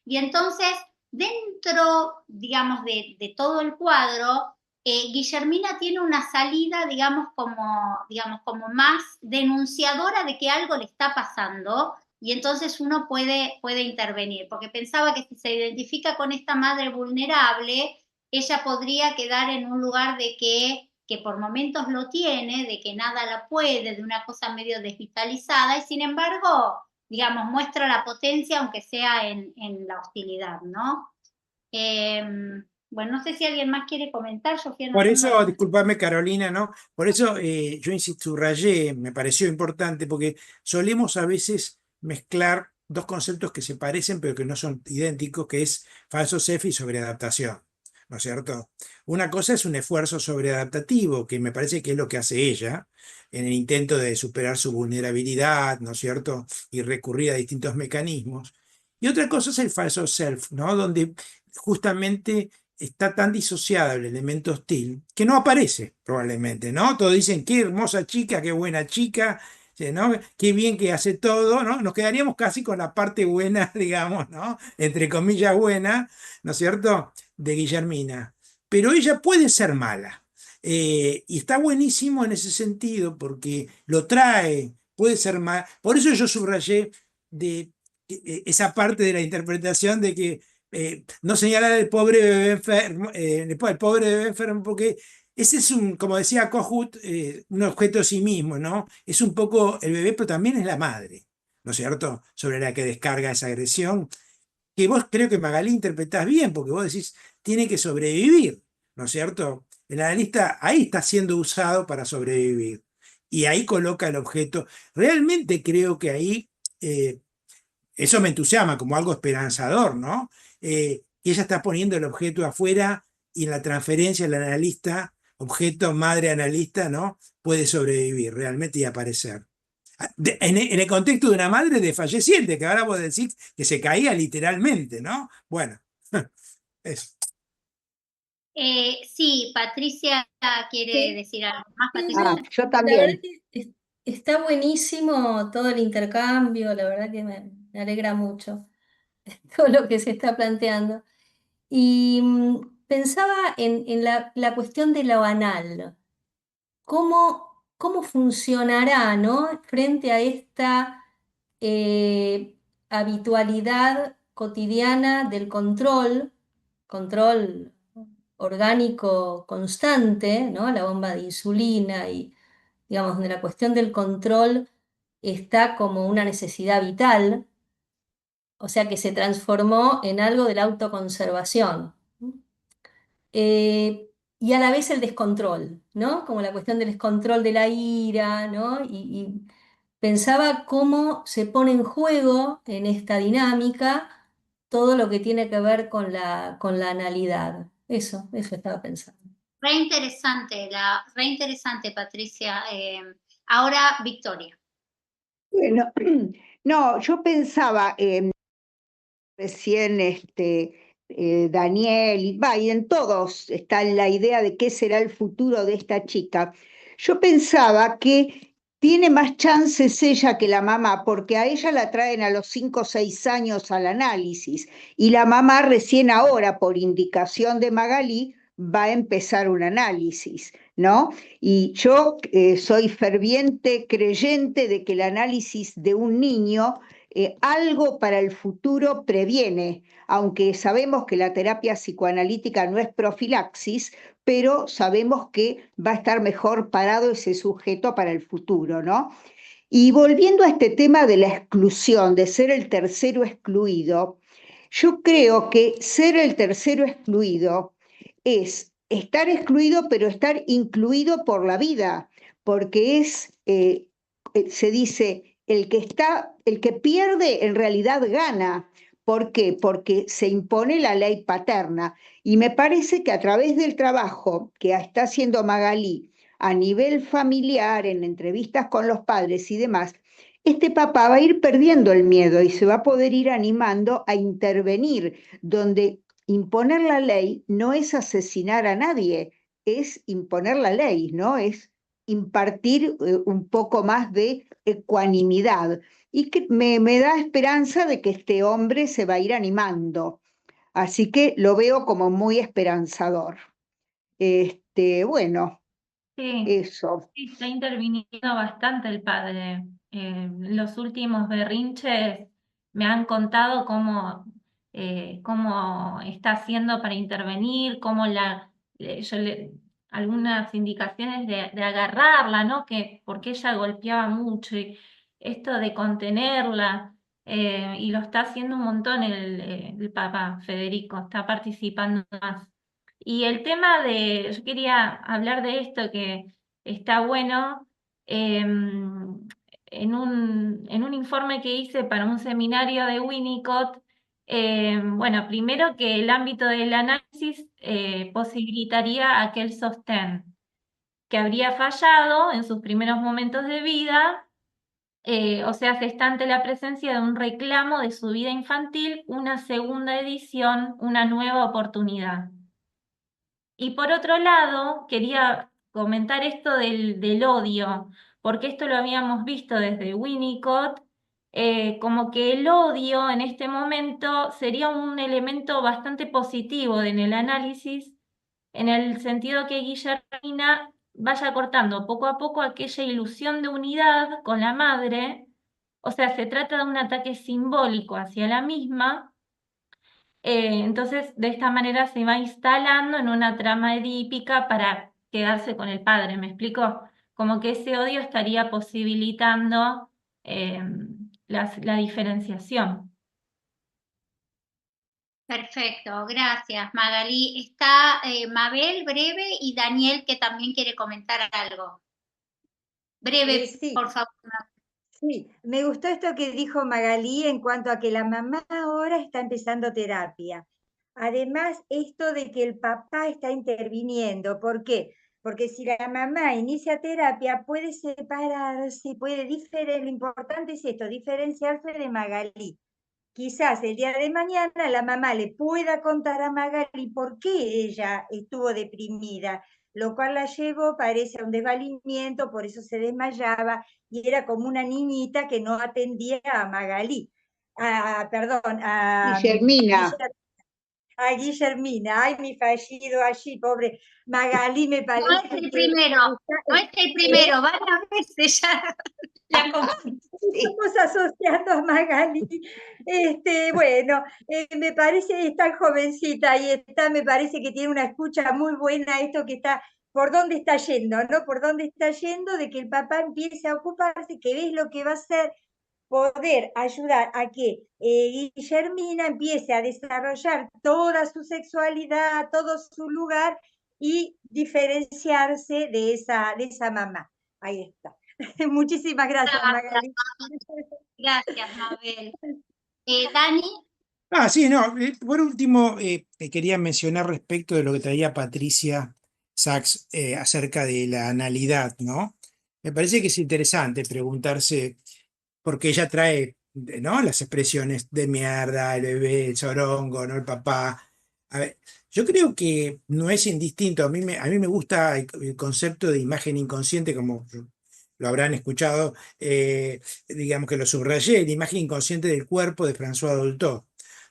Y entonces, dentro, digamos, de todo el cuadro, Guillermina tiene una salida, digamos, como más denunciadora de que algo le está pasando, y entonces uno puede intervenir, porque pensaba que si se identifica con esta madre vulnerable, ella podría quedar en un lugar de que por momentos lo tiene, de que nada la puede, de una cosa medio desvitalizada, y sin embargo, digamos, muestra la potencia, aunque sea en la hostilidad, ¿no? Bueno, no sé si alguien más quiere comentar, yo fui Por anotando eso, algunas. discúlpame Carolina, ¿no? Por eso yo subrayé, me pareció importante, porque solemos a veces mezclar dos conceptos que se parecen pero que no son idénticos, que es falso self y sobreadaptación, ¿no es cierto? Una cosa es un esfuerzo sobreadaptativo, que me parece que es lo que hace ella en el intento de superar su vulnerabilidad, ¿no es cierto? Y recurrir a distintos mecanismos. Y otra cosa es el falso self, ¿no? Donde justamente está tan disociada el elemento hostil que no aparece probablemente, ¿no? Todos dicen, qué hermosa chica, qué buena chica, ¿no? Qué bien que hace todo, ¿no? Nos quedaríamos casi con la parte buena, digamos, ¿no? Entre comillas buena, ¿no es cierto? De Guillermina. Pero ella puede ser mala. Y está buenísimo en ese sentido porque lo trae, puede ser mal. Por eso yo subrayé de esa parte de la interpretación de que no señalar el pobre bebé enfermo, el pobre bebé enfermo, porque ese es un, como decía Kohut, un objeto a sí mismo, ¿no? Es un poco el bebé, pero también es la madre, ¿no es cierto? Sobre la que descarga esa agresión, que vos creo que Magalí interpretás bien, porque vos decís, tiene que sobrevivir, ¿no es cierto? El analista ahí está siendo usado para sobrevivir. Y ahí coloca el objeto. Realmente creo que ahí eso me entusiasma como algo esperanzador, ¿no? Que ella está poniendo el objeto afuera y en la transferencia el analista, objeto madre analista, ¿no? Puede sobrevivir realmente y aparecer. En el contexto de una madre desfalleciente, que ahora vos decís que se caía literalmente, ¿no? Bueno, eso. Sí, Patricia quiere Sí, decir algo más. sí, Patricia. Yo la verdad también. que está buenísimo todo el intercambio, la verdad que me alegra mucho todo lo que se está planteando. Y pensaba en la cuestión de lo anal, cómo funcionará, ¿no? Frente a esta habitualidad cotidiana del control orgánico constante, ¿no? La bomba de insulina y, digamos, donde la cuestión del control está como una necesidad vital, o sea que se transformó en algo de la autoconservación. Y a la vez el descontrol, ¿no? Como la cuestión del descontrol de la ira, ¿no? Y pensaba cómo se pone en juego en esta dinámica todo lo que tiene que ver con la analidad. Eso estaba pensando. Re interesante, Patricia. Ahora, Victoria. Bueno, no, yo pensaba recién Daniel y Biden, todos está en la idea de qué será el futuro de esta chica. Yo pensaba que tiene más chances ella que la mamá, porque a ella la traen a los 5 o 6 años al análisis y la mamá recién ahora, por indicación de Magalí, va a empezar un análisis, ¿no? Y yo soy ferviente creyente de que el análisis de un niño algo para el futuro previene, aunque sabemos que la terapia psicoanalítica no es profilaxis, pero sabemos que va a estar mejor parado ese sujeto para el futuro, ¿no? Y volviendo a este tema de la exclusión, de ser el tercero excluido, yo creo que ser el tercero excluido es estar excluido, pero estar incluido por la vida, porque se dice, el que pierde en realidad gana. ¿Por qué? Porque se impone la ley paterna. Y me parece que a través del trabajo que está haciendo Magalí a nivel familiar, en entrevistas con los padres y demás, este papá va a ir perdiendo el miedo y se va a poder ir animando a intervenir, donde imponer la ley no es asesinar a nadie, es imponer la ley, ¿no? Es impartir un poco más de ecuanimidad. Y que me da esperanza de que este hombre se va a ir animando. Así que lo veo como muy esperanzador. Bueno, Sí, Eso. sí, está interviniendo bastante el padre. Los últimos berrinches me han contado cómo está haciendo para intervenir, algunas indicaciones de agarrarla, ¿no? Porque ella golpeaba mucho y esto de contenerla, y lo está haciendo un montón el Papa Federico, está participando más. Y el tema yo quería hablar de esto que está bueno. En un informe que hice para un seminario de Winnicott, bueno, primero que el ámbito del análisis posibilitaría aquel sostén que habría fallado en sus primeros momentos de vida, o sea, se está ante la presencia de un reclamo de su vida infantil, una segunda edición, una nueva oportunidad. Y por otro lado, quería comentar esto del odio, porque esto lo habíamos visto desde Winnicott, como que el odio en este momento sería un elemento bastante positivo en el análisis, en el sentido que Guillermina vaya cortando poco a poco aquella ilusión de unidad con la madre, o sea, se trata de un ataque simbólico hacia la misma. Entonces, de esta manera se va instalando en una trama edípica para quedarse con el padre, ¿me explico? Como que ese odio estaría posibilitando la diferenciación. Perfecto, gracias Magalí. Está Mabel, breve, y Daniel, que también quiere comentar algo. Breve, Sí. por favor. Sí, me gustó esto que dijo Magalí en cuanto a que la mamá ahora está empezando terapia. Además, esto de que el papá está interviniendo. ¿Por qué? Porque si la mamá inicia terapia, puede separarse, puede diferenciar. Lo importante es esto, diferenciarse de Magalí. Quizás el día de mañana la mamá le pueda contar a Magali por qué ella estuvo deprimida, lo cual la llevó, parece, a un desvalimiento, por eso se desmayaba, y era como una niñita que no atendía a Magali, perdón, Guillermina. a Guillermina. Ay, mi fallido allí, pobre Magali, me No parece es el que primero, no es el primero, varias veces ya la confundí. Estamos asociando a Magali. Bueno, me parece, es tan jovencita y me parece que tiene una escucha muy buena, esto que está, por dónde está yendo, ¿no? Por dónde está yendo, de que el papá empiece a ocuparse, que ves lo que va a hacer, poder ayudar a que Guillermina empiece a desarrollar toda su sexualidad, todo su lugar y diferenciarse de esa mamá. Ahí está. Muchísimas gracias, Magali. Gracias, Mabel. Dani. Sí, no, por último, quería mencionar respecto de lo que traía Patricia Sachs acerca de la analidad, ¿no? Me parece que es interesante preguntarse, porque ella trae, ¿no? Las expresiones de mierda, el bebé, el sorongo, ¿no? El papá. A ver, yo creo que no es indistinto. A mí me gusta el concepto de imagen inconsciente, como lo habrán escuchado, digamos que lo subrayé, la imagen inconsciente del cuerpo de François Dolto.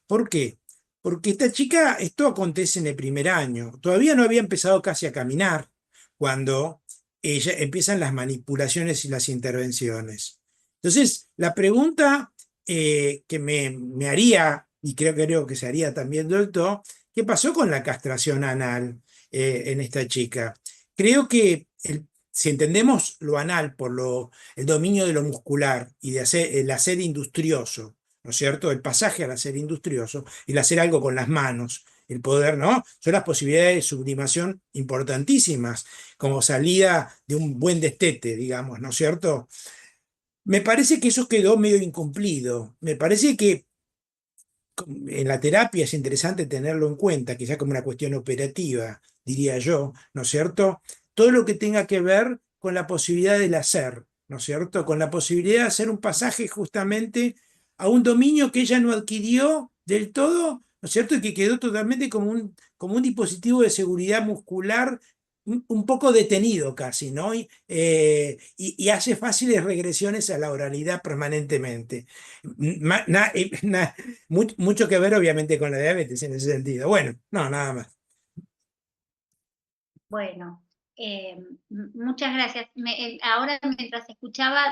¿Por qué? Porque esta chica, esto acontece en el primer año. Todavía no había empezado casi a caminar cuando empiezan las manipulaciones y las intervenciones. Entonces, la pregunta que me haría, y creo que se haría también Dolto, ¿qué pasó con la castración anal en esta chica? Creo que si entendemos lo anal por el dominio de lo muscular y de el hacer industrioso, ¿no es cierto? El pasaje al hacer industrioso y el hacer algo con las manos, el poder, ¿no? Son las posibilidades de sublimación importantísimas, como salida de un buen destete, digamos, ¿no es cierto? Me parece que eso quedó medio incumplido. Me parece que en la terapia es interesante tenerlo en cuenta, quizás como una cuestión operativa, diría yo, ¿no es cierto? Todo lo que tenga que ver con la posibilidad del hacer, ¿no es cierto? Con la posibilidad de hacer un pasaje justamente a un dominio que ella no adquirió del todo, ¿no es cierto? Y que quedó totalmente como un dispositivo de seguridad muscular un poco detenido casi, ¿no? Y hace fáciles regresiones a la oralidad permanentemente. Mucho que ver, obviamente, con la diabetes en ese sentido. Bueno, no, nada más. Bueno, Muchas gracias. Ahora mientras escuchaba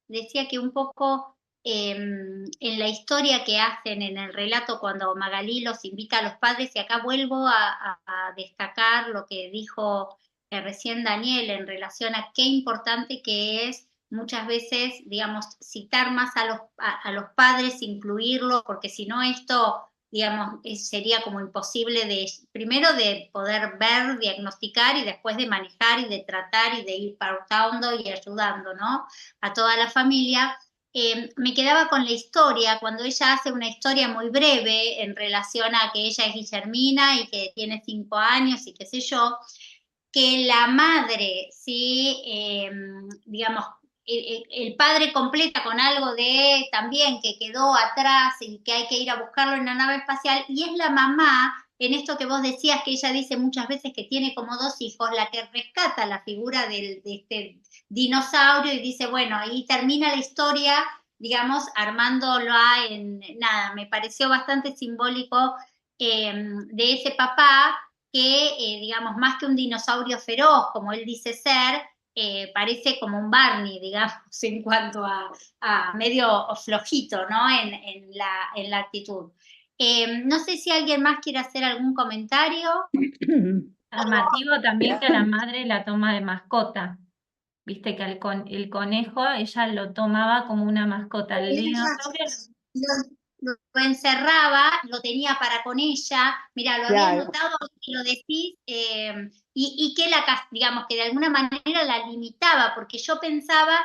decía que un poco en la historia que hacen en el relato cuando Magalí los invita a los padres, y acá vuelvo a destacar lo que dijo recién Daniel en relación a qué importante que es muchas veces, digamos, citar más a los padres, incluirlos, porque si no esto, digamos, sería como imposible primero de poder ver, diagnosticar y después de manejar y de tratar y de ir pautando y ayudando, ¿no? A toda la familia. Me quedaba con la historia, cuando ella hace una historia muy breve en relación a que ella es Guillermina y que tiene 5 años y qué sé yo, que la madre, ¿sí? Digamos, el padre completa con algo de también que quedó atrás y que hay que ir a buscarlo en la nave espacial, y es la mamá, en esto que vos decías, que ella dice muchas veces que tiene como 2 hijos, la que rescata la figura de este dinosaurio y dice, bueno, ahí termina la historia, digamos, armándola en nada. Me pareció bastante simbólico de ese papá que, digamos, más que un dinosaurio feroz, como él dice ser, parece como un Barney, digamos, en cuanto a medio flojito, ¿no? En la actitud. No sé si alguien más quiere hacer algún comentario. Llamativo también que a la madre la toma de mascota. Viste que el conejo ella lo tomaba como una mascota. El dinosaurio Lo encerraba, lo tenía para con ella, mira, lo había Claro, notado y lo decís, y que digamos, que de alguna manera la limitaba, porque yo pensaba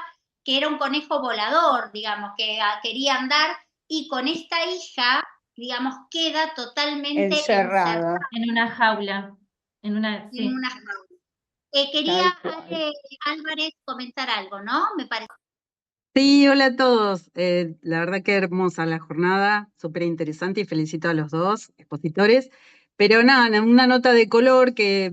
que era un conejo volador, digamos, que quería andar, y con esta hija, digamos, queda totalmente encerrada encerrada, en una jaula. En una, en sí. una jaula. Quería tal cual. Ale Álvarez comentar algo, ¿no? Me parece. Sí, hola a todos. La verdad que hermosa la jornada, súper interesante y felicito a los dos expositores. Pero nada, una nota de color que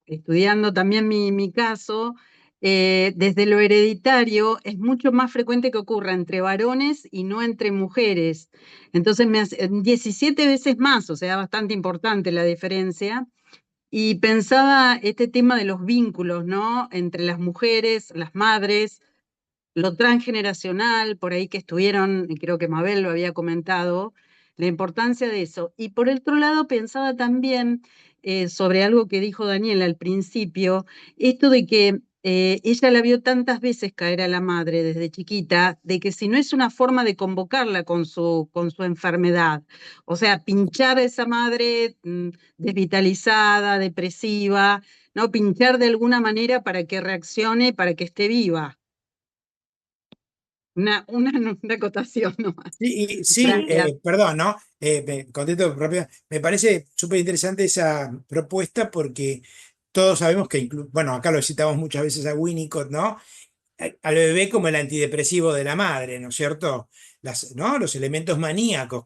estudiando también mi caso, desde lo hereditario es mucho más frecuente que ocurra entre varones y no entre mujeres. Entonces me hace 17 veces más, o sea, bastante importante la diferencia. Y pensaba este tema de los vínculos, ¿no? Entre las mujeres, las madres, lo transgeneracional, por ahí que estuvieron, y creo que Mabel lo había comentado, la importancia de eso. Y por el otro lado pensaba también sobre algo que dijo Daniel al principio, esto de que ella la vio tantas veces caer a la madre desde chiquita, de que si no es una forma de convocarla con su enfermedad, o sea, pinchar a esa madre desvitalizada, depresiva, ¿no? Pinchar de alguna manera para que reaccione, para que esté viva. Una acotación nomás. Sí, Gracias. perdón, ¿no? Me contesto rápido. Me parece súper interesante esa propuesta porque todos sabemos que, bueno, acá lo citamos muchas veces a Winnicott, ¿no? Al bebé como el antidepresivo de la madre, ¿no es cierto? ¿No? Los elementos maníacos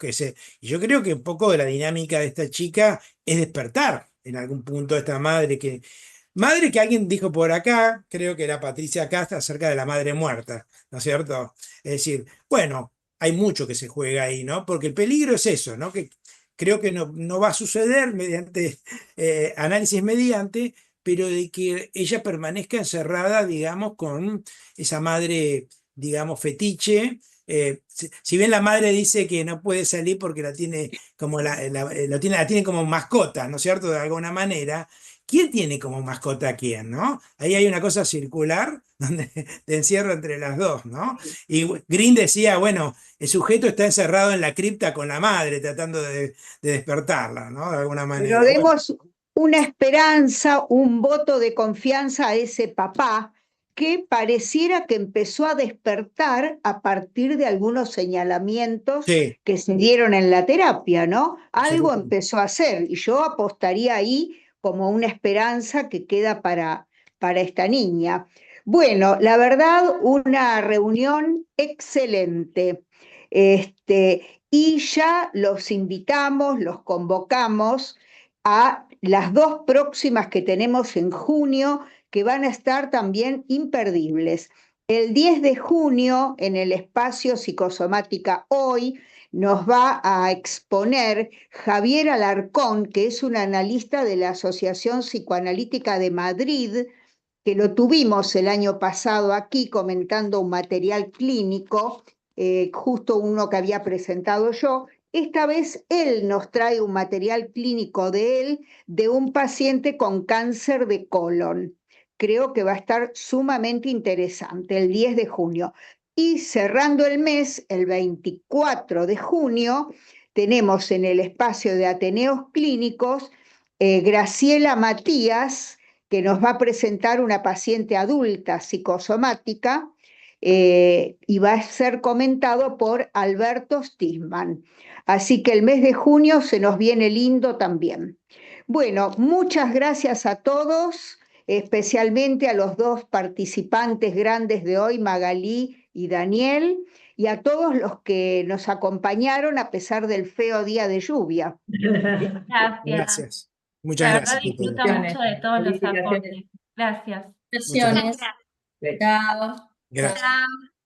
y yo creo que un poco de la dinámica de esta chica es despertar en algún punto esta madre que alguien dijo por acá, creo que era Patricia Casta, acerca de la madre muerta, ¿no es cierto? Es decir, bueno, hay mucho que se juega ahí, ¿no? Porque el peligro es eso, ¿no? Que creo que no va a suceder mediante análisis mediante, pero de que ella permanezca encerrada, digamos, con esa madre, digamos, fetiche. Si bien la madre dice que no puede salir porque la tiene como la tiene como mascota, ¿no es cierto? De alguna manera. ¿Quién tiene como mascota a quién, no? Ahí hay una cosa circular donde te encierra entre las dos, ¿no? Y Green decía, bueno, el sujeto está encerrado en la cripta con la madre, tratando de despertarla, ¿no? De alguna manera. Pero demos una esperanza, un voto de confianza a ese papá que pareciera que empezó a despertar a partir de algunos señalamientos Sí, que se dieron en la terapia, ¿no? Algo absolutamente. empezó a hacer y yo apostaría ahí como una esperanza que queda para esta niña. Bueno, la verdad, una reunión excelente. Y ya los invitamos, los convocamos a las 2 próximas que tenemos en junio, que van a estar también imperdibles. El 10 de junio, en el espacio Psicosomática Hoy, nos va a exponer Javier Alarcón, que es un analista de la Asociación Psicoanalítica de Madrid, que lo tuvimos el año pasado aquí comentando un material clínico, justo uno que había presentado yo. Esta vez él nos trae un material clínico de él, de un paciente con cáncer de colon. Creo que va a estar sumamente interesante, el 10 de junio. Y cerrando el mes, el 24 de junio, tenemos en el espacio de Ateneos Clínicos Graciela Matías, que nos va a presentar una paciente adulta psicosomática y va a ser comentado por Alberto Stisman. Así que el mes de junio se nos viene lindo también. Bueno, muchas gracias a todos, especialmente a los dos participantes grandes de hoy, Magalí y Daniel, y a todos los que nos acompañaron a pesar del feo día de lluvia. Gracias. Gracias. La Muchas verdad gracias. disfruto mucho de todos los aportes. Gracias. Muchas Gracias. gracias. Chao. Gracias. Chao.